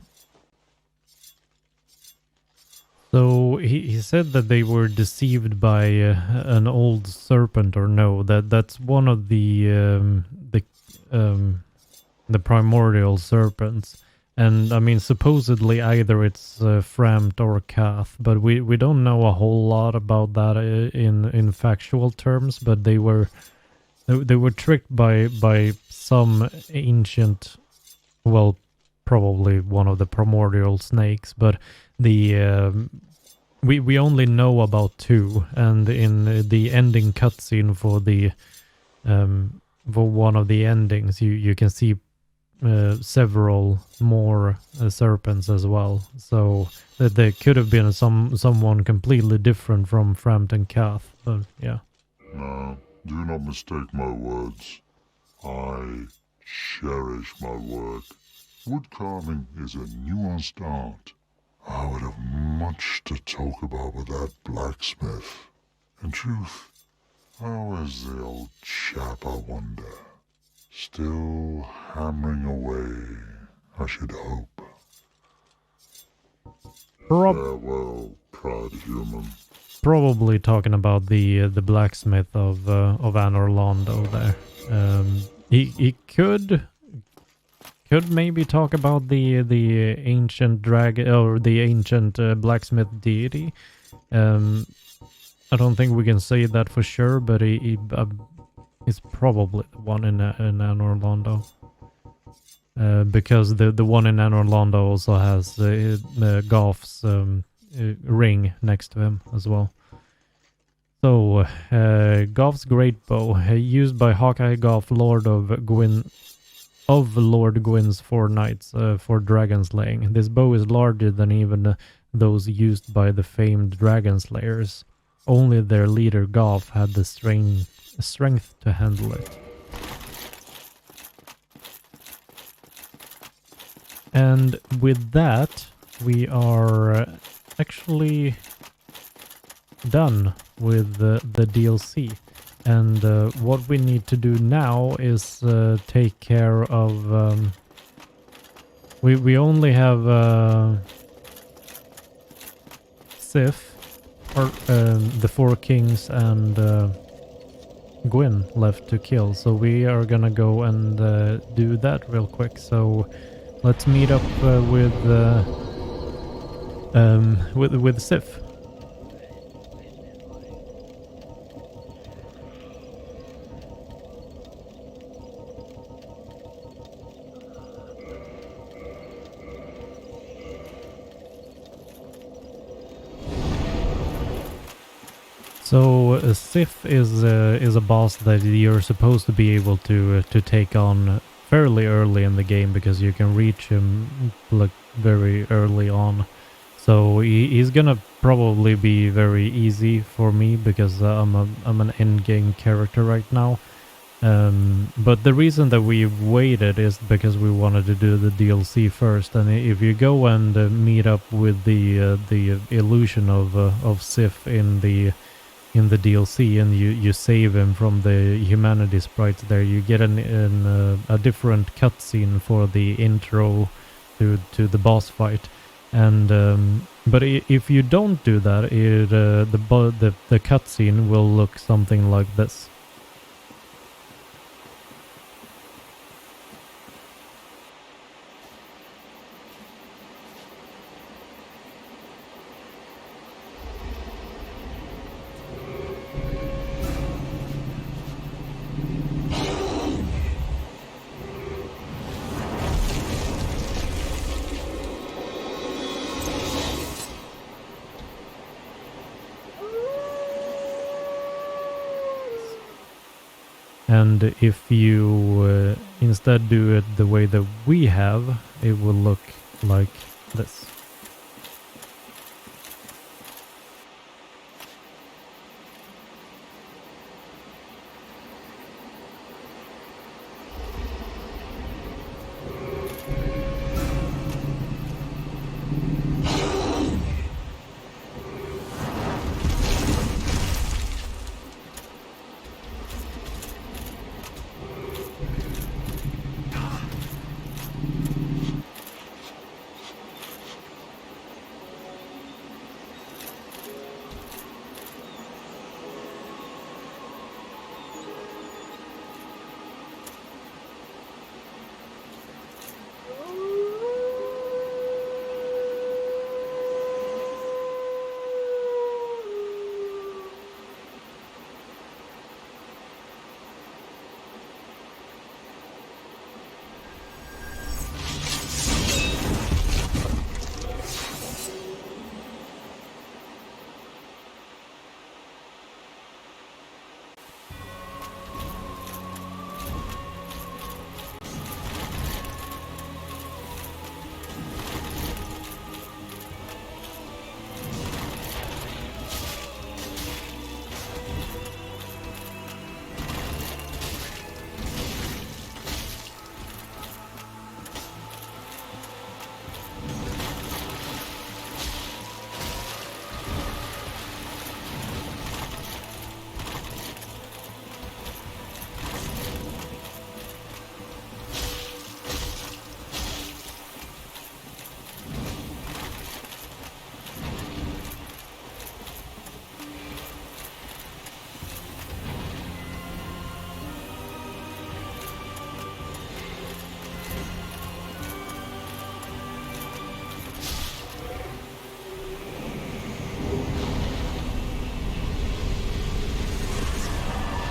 So he said that they were deceived by an old serpent, or no? That's one of the primordial serpents, and I mean supposedly either it's Framt or Kath, but we don't know a whole lot about that in factual terms. But they were tricked by some ancient, well, probably one of the primordial snakes, but we only know about two, and in the ending cutscene for one of the endings, you can see several more serpents as well. So that there could have been someone completely different from Framt and Kath. But yeah. No, do not mistake my words. I cherish my work. Wood carving is a nuanced art. I would have much to talk about with that blacksmith. In truth, how is the old chap, I wonder? Still hammering away, I should hope. Farewell, proud human. Probably talking about the blacksmith of Anor Londo there. He could maybe talk about the ancient dragon or the ancient blacksmith deity. I don't think we can say that for sure, but he's probably the one in Anor Londo. Because the one in Anor Londo also has Goff's ring next to him as well. So, Goth's Great Bow, used by Hawkeye Goth, Lord of Lord Gwyn's 4 knights for dragon slaying. This bow is larger than even those used by the famed dragon slayers. Only their leader Goth had the strength to handle it. And with that, we are actually done with the DLC. And what we need to do now is take care of... we only have Sif, or the 4 kings and Gwyn left to kill. So we are gonna go and do that real quick. So let's meet up with Sif. So Sif is a boss that you're supposed to be able to take on fairly early in the game, because you can reach him like very early on. So he's gonna probably be very easy for me, because I'm an end game character right now. But the reason that we've waited is because we wanted to do the DLC first. And if you go and meet up with the illusion of Sif in the DLC, and you save him from the humanity sprites there, you get a different cutscene for the intro to the boss fight. And but if you don't do that, the cutscene will look something like this. And if you instead do it the way that we have, it will look like this.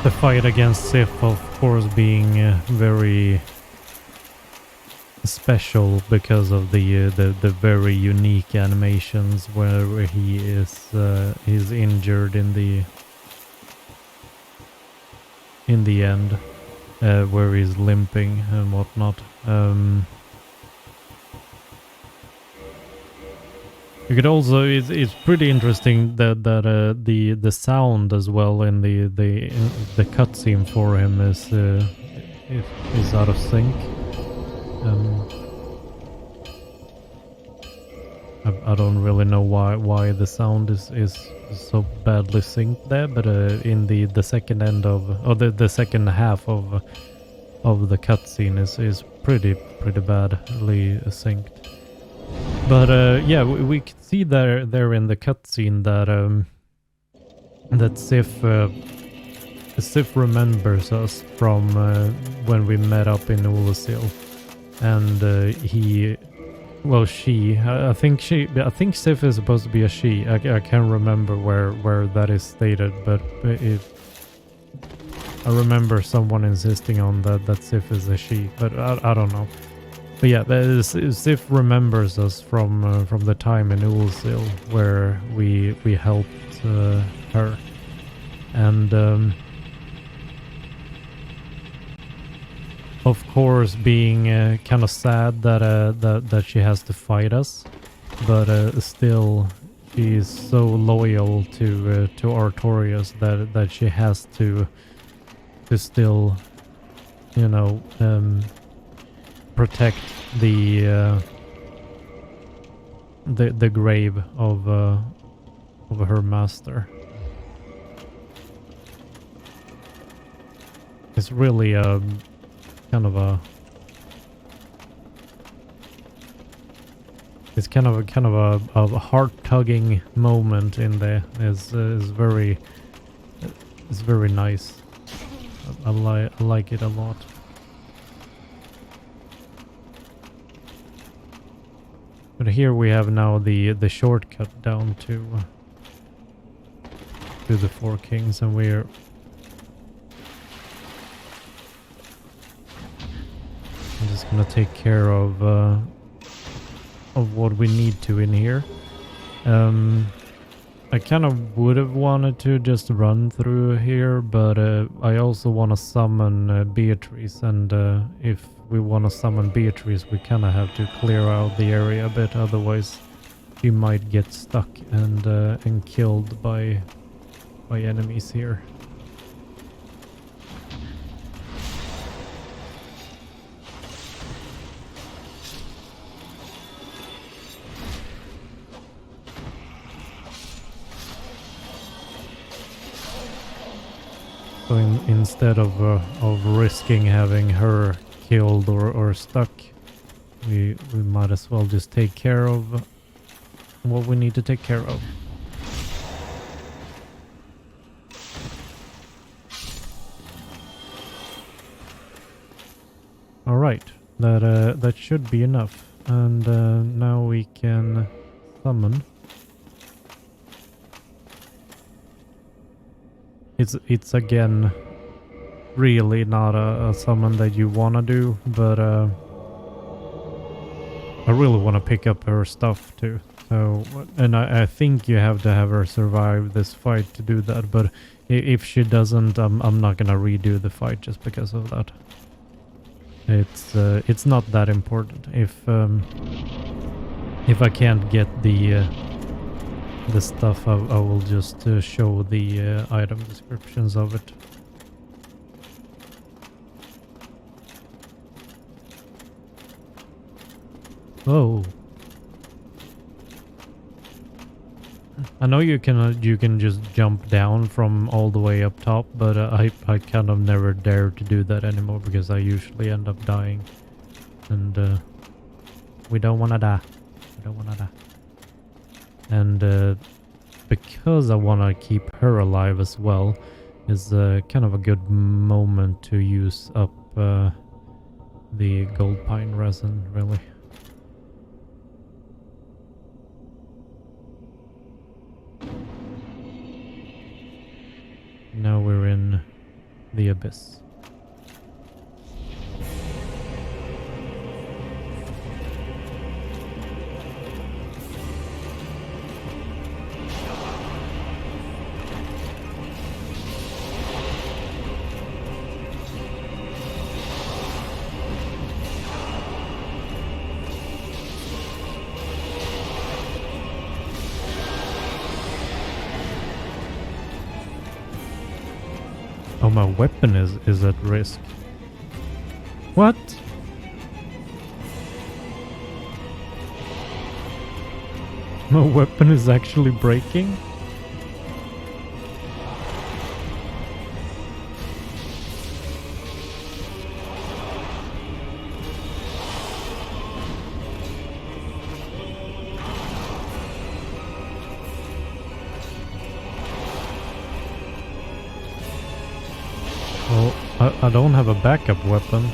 The fight against Sif, of course, being very special because of the very unique animations where he is he's injured in the in the end, where he's limping and whatnot. You could also, it's pretty interesting that the sound as well in the cutscene for him is out of sync. I don't really know why the sound is so badly synced there, but in the second end of, or the second half of the cutscene is pretty badly synced. But yeah, we could see there in the cutscene that Sif remembers us from when we met up in Ulasil, and I think Sif is supposed to be a she. I can't remember where that is stated, but I remember someone insisting on that Sif is a she, but I don't know. But yeah, Sif remembers us from the time in Ulsil where we helped her, and of course being kind of sad that she has to fight us, but still she is so loyal to Artorias that she has to still, you know, protect the grave of her master. It's really kind of a heart-tugging moment in there. It's very nice. I like it a lot. But here we have now the shortcut down to the Four Kings, and we're I'm just gonna take care of what we need to in here. I kind of would have wanted to just run through here, but I also want to summon Beatrice, and if we want to summon Beatrice, we kind of have to clear out the area a bit, otherwise she might get stuck and killed by enemies here. So instead of risking having her killed or stuck, we might as well just take care of what we need to take care of. All right, that should be enough, and now we can summon. It's again really not a summon that you wanna do, but I really want to pick up her stuff too. So, and I think you have to have her survive this fight to do that. But if she doesn't, I'm not gonna redo the fight just because of that. It's not that important. If I can't get the stuff, I will just show the item descriptions of it. Oh, I know you can just jump down from all the way up top, but I kind of never dare to do that anymore because I usually end up dying, and we don't want to die. We don't want to die. And because I want to keep her alive as well, is kind of a good moment to use up the gold pine resin, really. Now we're in the abyss. Oh, my weapon is at risk. What? My weapon is actually breaking? Well, I don't have a backup weapon.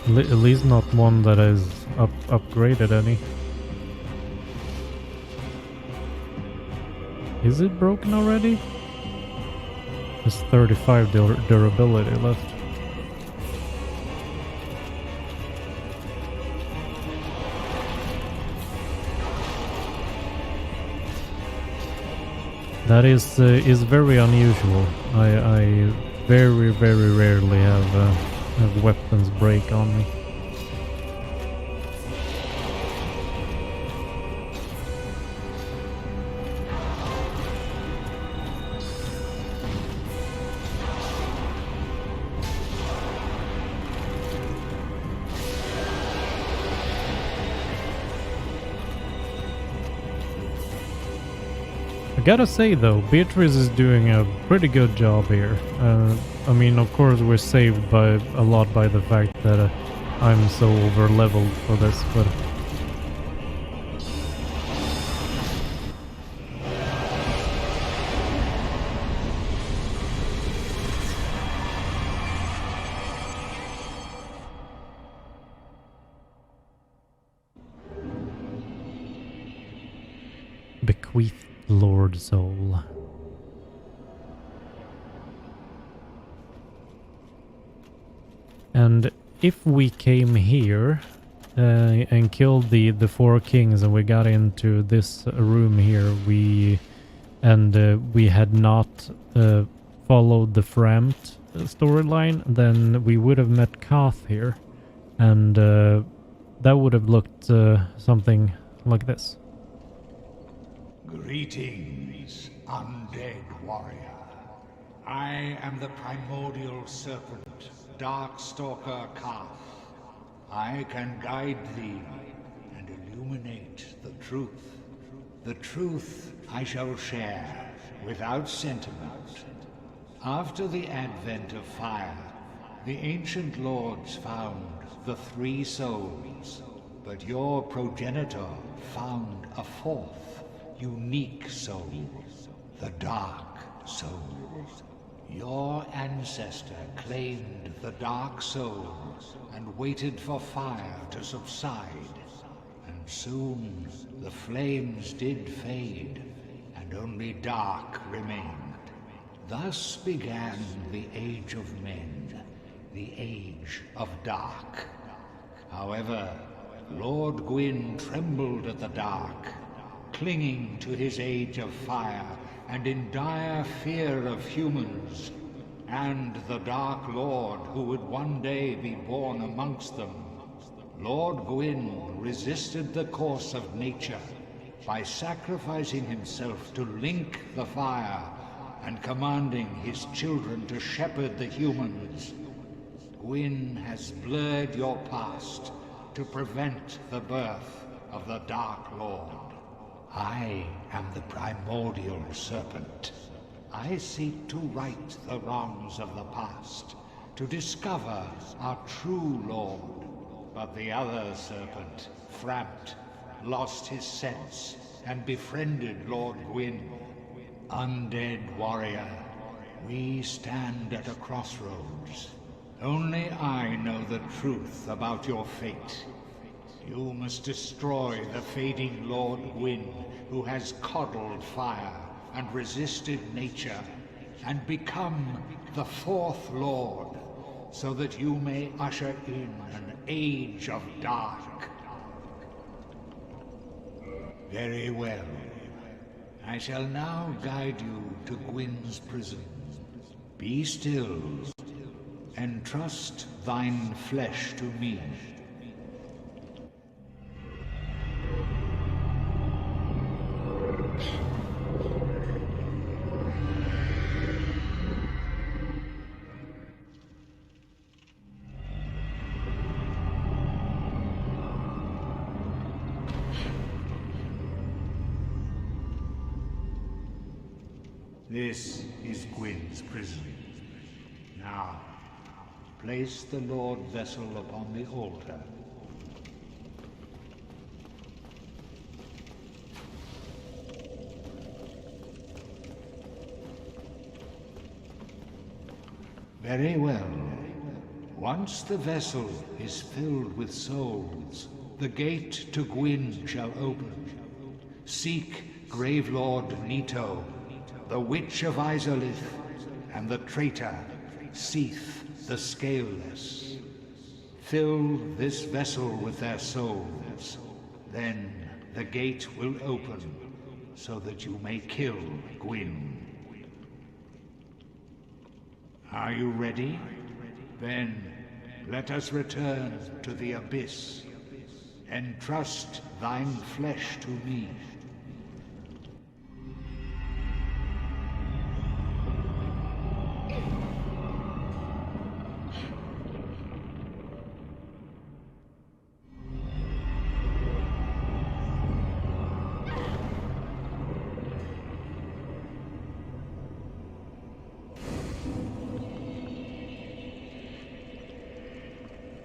At least not one that is upgraded any. Is it broken already? There's 35 durability left. That is very unusual. I very rarely have weapons break on me. I gotta say though, Beatrice is doing a pretty good job here. I mean, of course we're saved by a lot by the fact that I'm so over leveled for this, but bequeathed Lord Soul. And if we came here and killed the four kings and we got into this room here, we had not followed the Framt storyline, then we would have met Koth here, and that would have looked something like this. Greetings, undead warrior. I am the primordial serpent, Darkstalker Kath. I can guide thee and illuminate the truth. The truth I shall share without sentiment. After the advent of fire, the ancient lords found the three souls, but your progenitor found a fourth, unique soul, the Dark Soul. Your ancestor claimed the Dark Soul and waited for fire to subside. And soon the flames did fade, and only dark remained. Thus began the Age of Men, the Age of Dark. However, Lord Gwyn trembled at the dark, clinging to his age of fire and in dire fear of humans, and the Dark Lord who would one day be born amongst them. Lord Gwyn resisted the course of nature by sacrificing himself to link the fire and commanding his children to shepherd the humans. Gwyn has blurred your past to prevent the birth of the Dark Lord. I am the primordial serpent. I seek to right the wrongs of the past, to discover our true Lord. But the other serpent, Framt, lost his sense and befriended Lord Gwyn. Undead warrior, we stand at a crossroads. Only I know the truth about your fate. You must destroy the fading Lord Gwyn, who has coddled fire and resisted nature, and become the fourth Lord, so that you may usher in an age of dark. Very well. I shall now guide you to Gwyn's prison. Be still, and trust thine flesh to me. This is Gwyn's prison. Now, place the Lord Vessel upon the altar. Very well. Once the vessel is filled with souls, the gate to Gwyn shall open. Seek Gravelord Nito, the Witch of Izalith, and the traitor, Seath the Scaleless. Fill this vessel with their souls. Then the gate will open, so that you may kill Gwyn. Are you ready? Then let us return to the Abyss. Entrust thine flesh to me.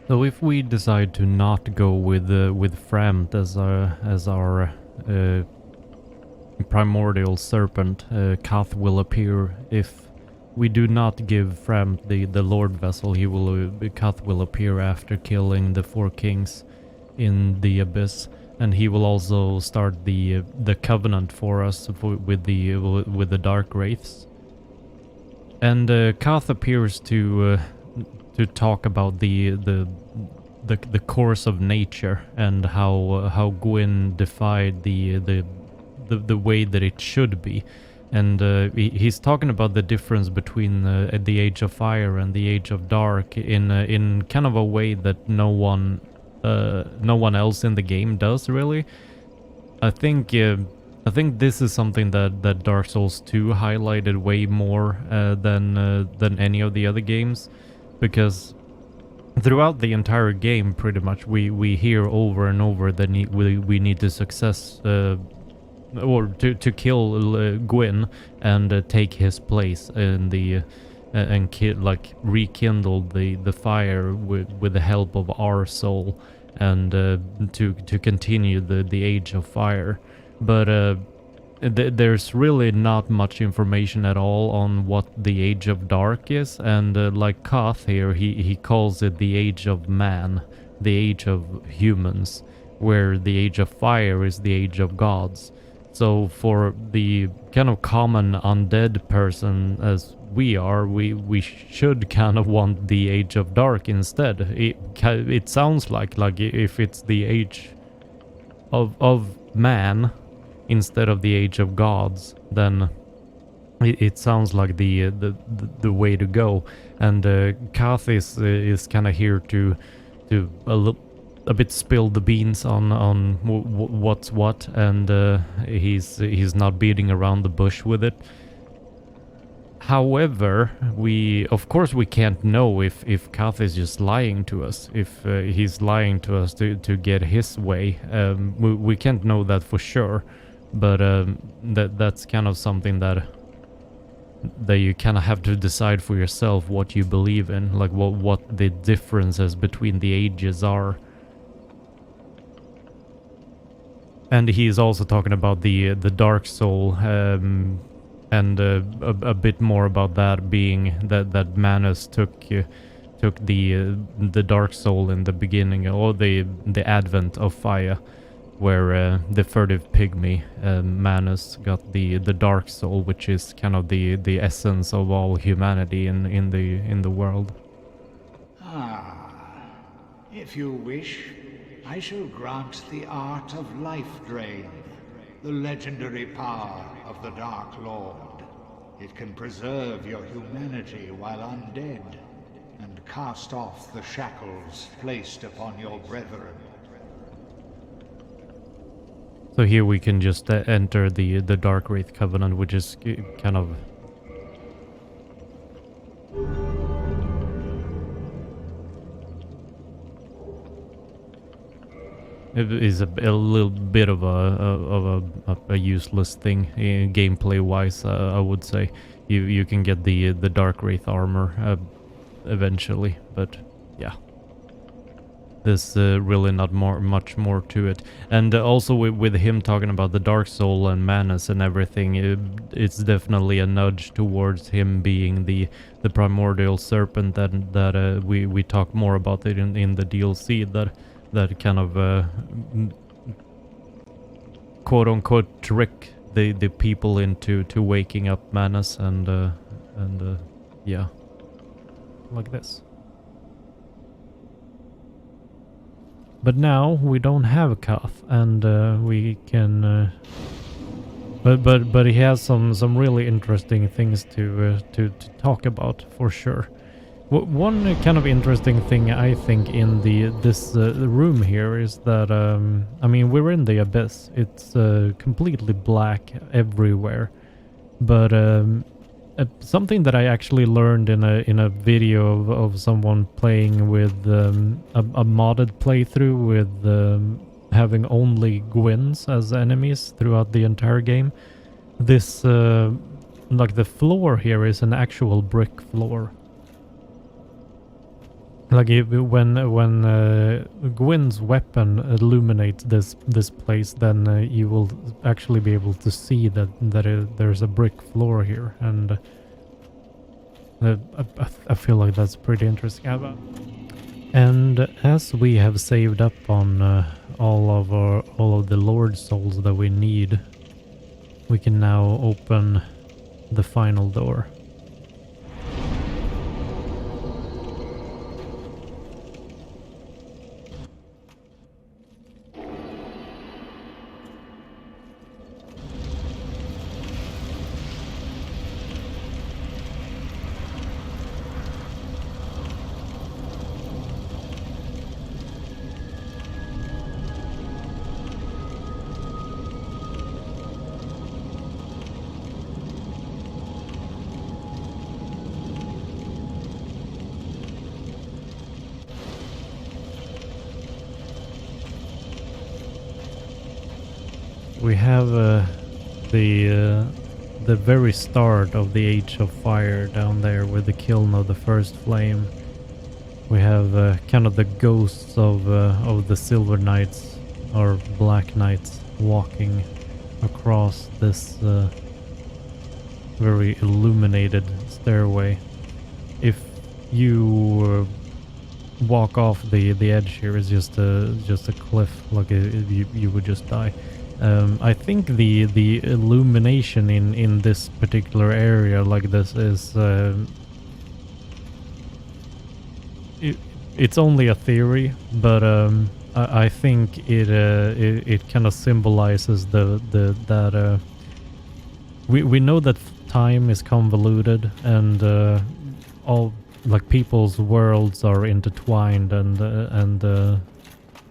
So if we decide to not go with Framt as our primordial serpent, Kath will appear. If we do not give Framt the Lord Vessel, Kath will appear after killing the 4 kings in the Abyss, and he will also start the covenant for us with the Dark Wraiths. And Kath appears to talk about the course of nature and how Gwyn defied the way that it should be, and he's talking about the difference between the Age of Fire and the Age of Dark in kind of a way that no one else in the game does really. I think this is something that Dark Souls 2 highlighted way more than any of the other games. Because throughout the entire game, pretty much, we hear over and over that we need to or to kill Gwyn and take his place in the and rekindle the fire with the help of our soul, and to continue the Age of Fire. But there's really not much information at all on what the Age of Dark is, and like Kath here, he calls it the Age of Man, the Age of Humans, where the Age of Fire is the Age of Gods. So for the kind of common undead person as we are, we should kind of want the Age of Dark instead. It sounds like if it's the Age of Man instead of the Age of Gods, then it sounds like the way to go. And Kath is kind of here to a bit spill the beans on what's what, and he's not beating around the bush with it. However, of course we can't know if Kath is just lying to us, if he's lying to us to get his way. We can't know that for sure. But that's kind of something that you kind of have to decide for yourself what you believe in, like what the differences between the ages are. And he is also talking about the Dark Soul, and a bit more about that being that Manus took the Dark Soul in the beginning, or the Advent of Fire, where the furtive pygmy Manus got the Dark Soul, which is kind of the essence of all humanity in the world. Ah, if you wish, I shall grant the Art of Life Drain, the legendary power of the Dark Lord. It can preserve your humanity while undead, and cast off the shackles placed upon your brethren. So here we can just enter the Dark Wraith Covenant, which is kind of... It is a little bit of a useless thing gameplay wise. I would say you can get the Dark Wraith armor eventually, but yeah. There's really not much more to it. And also with him talking about the Dark Soul and Manus and everything, it's definitely a nudge towards him being the primordial serpent that we talk more about it in the DLC, that kind of quote unquote trick the people into waking up Manus and yeah, like this. But now we don't have a Kath, and we can. But he has some really interesting things to talk about for sure. One kind of interesting thing I think in this room here is that I mean, we're in the abyss. It's completely black everywhere, but something that I actually learned in a video of someone playing with a modded playthrough with having only Gwins as enemies throughout the entire game. This like the floor here is an actual brick floor. Like when Gwyn's weapon illuminates this place, then you will actually be able to see that there's a brick floor here, and I feel like that's pretty interesting. And as we have saved up on all of the Lord souls that we need, we can now open the final door. We have the very start of the Age of Fire down there with the kiln of the first flame. We have kind of the ghosts of the Silver Knights or Black Knights walking across this very illuminated stairway. If you walk off the edge here, is just a cliff, like you would just die. I think the illumination in this particular area like this is it's only a theory, but I think it kind of symbolizes that we know that time is convoluted, and all like people's worlds are intertwined, and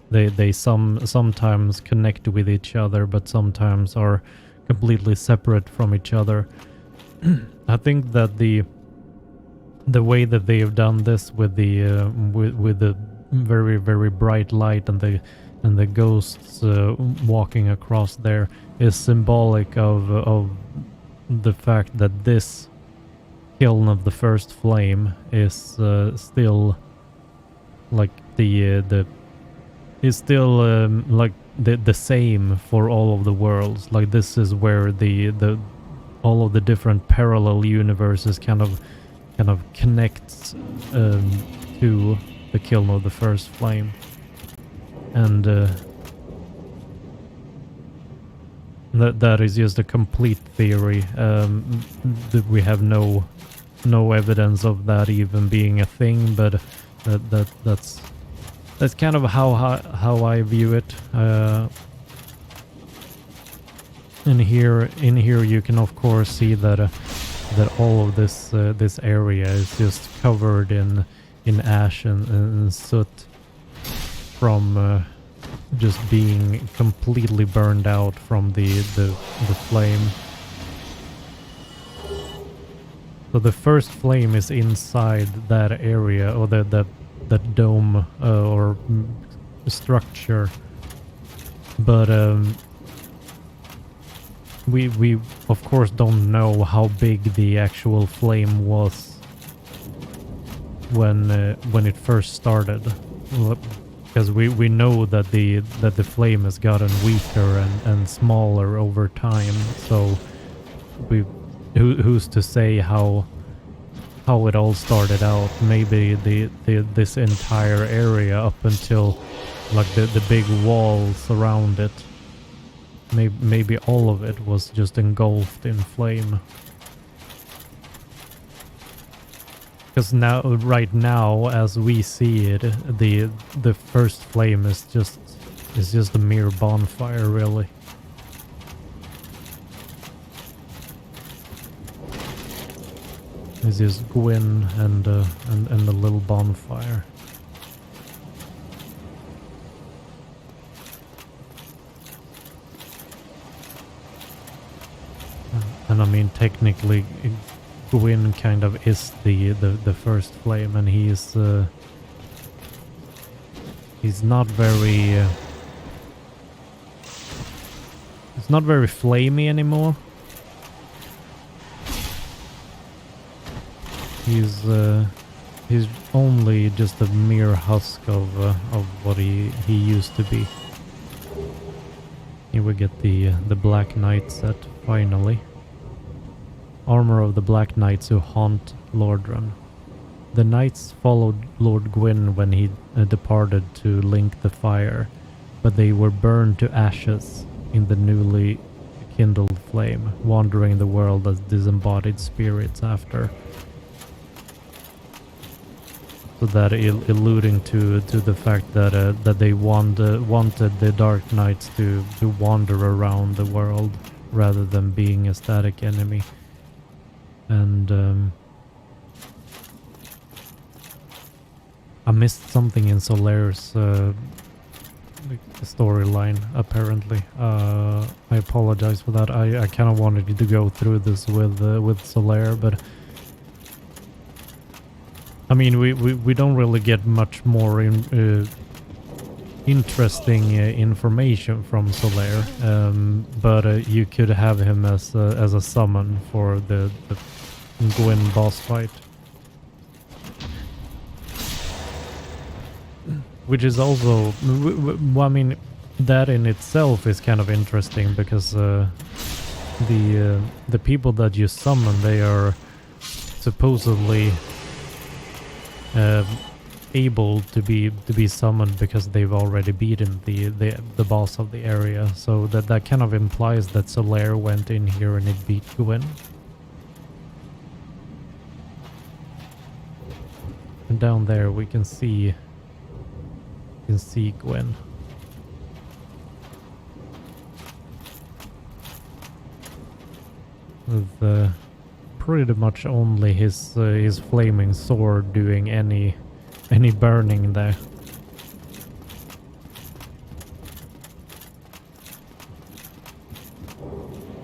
they sometimes connect with each other, but sometimes are completely separate from each other. I think that the way that they have done this with the very, very bright light and the ghosts walking across there is symbolic of the fact that this kiln of the first flame is still like is still like the same for all of the worlds. Like this is where the all of the different parallel universes kind of connects to the kiln of the first flame, and that is just a complete theory. That we have no evidence of that even being a thing, but that's kind of how I view it. In here you can of course see that all of this area is just covered in ash and soot from just being completely burned out from the flame. So the first flame is inside that area, or that dome or structure But we of course don't know how big the actual flame was when it first started, because we know that the flame has gotten weaker and smaller over time. So who's to say how it all started out? Maybe this entire area up until like the big walls around it, maybe all of it was just engulfed in flame. Because right now, as we see it, the first flame is just a mere bonfire, really. It's just Gwyn and a little bonfire. And I mean, technically, Gwyn kind of is the first flame, and he's not very it's not very flamey anymore. He's only just a mere husk of what he used to be. Here we get the Black Knight set finally. Armor of the Black Knights who haunt Lordran. The knights followed Lord Gwyn when he departed to link the fire, but they were burned to ashes in the newly kindled flame, wandering the world as disembodied spirits after. So that alluding to the fact that they wanted the Dark Knights to wander around the world rather than being a static enemy. And I missed something in Solaire's storyline, apparently. I apologize for that. I kind of wanted you to go through this with Solaire, but I mean, we don't really get much more interesting information from Solaire, but you could have him as a summon for the Gwyn boss fight, which is also, I mean, that in itself is kind of interesting because the people that you summon, they are supposedly able to be summoned because they've already beaten the boss of the area. So that kind of implies that Solaire went in here and it beat Gwyn. And down there we can see Gwyn. With pretty much only his flaming sword doing any burning there.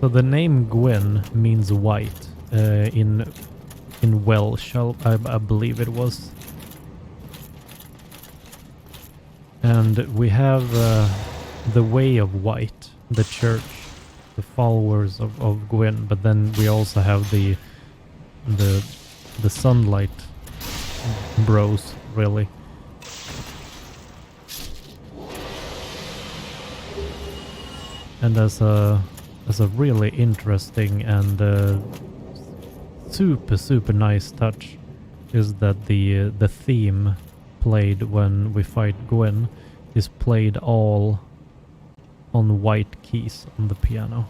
So the name Gwyn means white in Welsh, I believe it was. And we have the Way of White, the church, the followers of Gwyn, but then we also have the sunlight bros, really. And as a really interesting and super nice touch is that the theme played when we fight Gwyn is played all on white keys on the piano.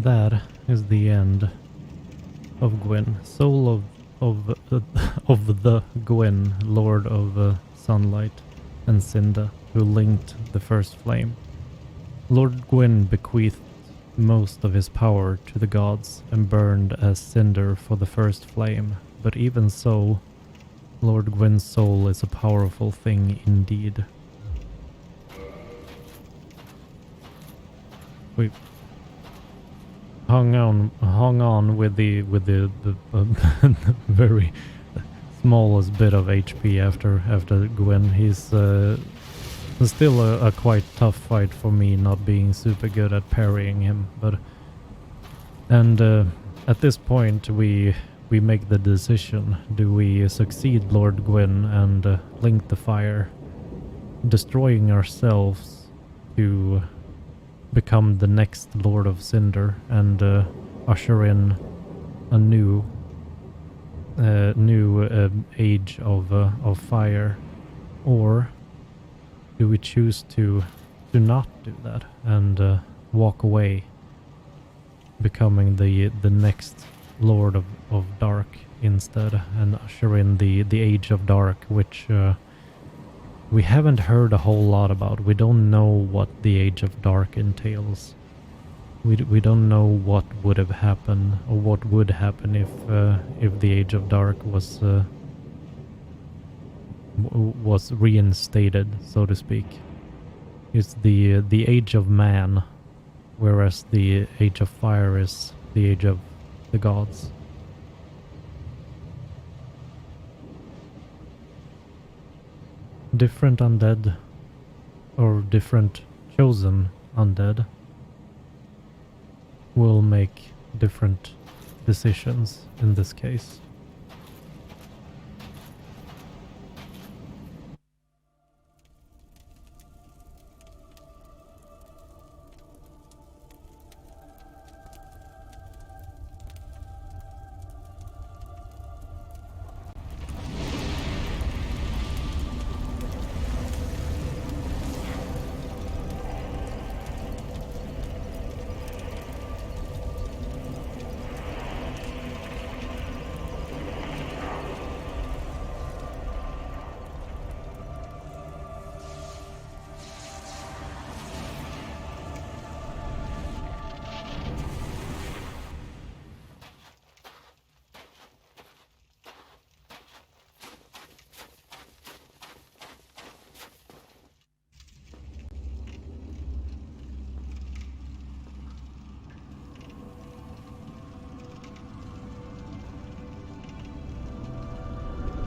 that is the end of Gwyn, soul of the Gwyn, Lord of Sunlight and Cinda, who linked the first flame. Lord Gwyn bequeathed most of his power to the gods and burned as cinder for the first flame, but even so, Lord Gwyn's soul is a powerful thing indeed. We hung on with the very smallest bit of HP after Gwyn. He's still a quite tough fight for me, not being super good at parrying him. And at this point we make the decision: do we succeed Lord Gwyn and link the fire, destroying ourselves to become the next Lord of Cinder and usher in a new age of fire, or do we choose to not do that and walk away, becoming the next Lord of Dark instead, and usher in the Age of Dark, which we haven't heard a whole lot about. We don't know what the Age of Dark entails. We don't know what would have happened or what would happen if the Age of Dark was reinstated, so to speak. It's the Age of Man, whereas the Age of Fire is the Age of the Gods. Different undead, or different chosen undead, will make different decisions in this case.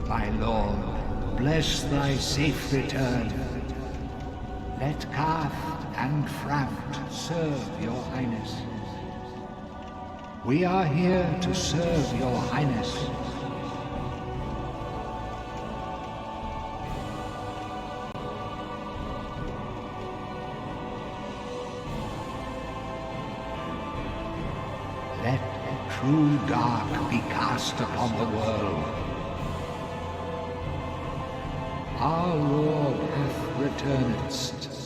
My lord, bless thy safe return. Let Kath and Framt serve your highness. We are here to serve your highness. Let true dark be cast upon the world. Our Lord hath returned.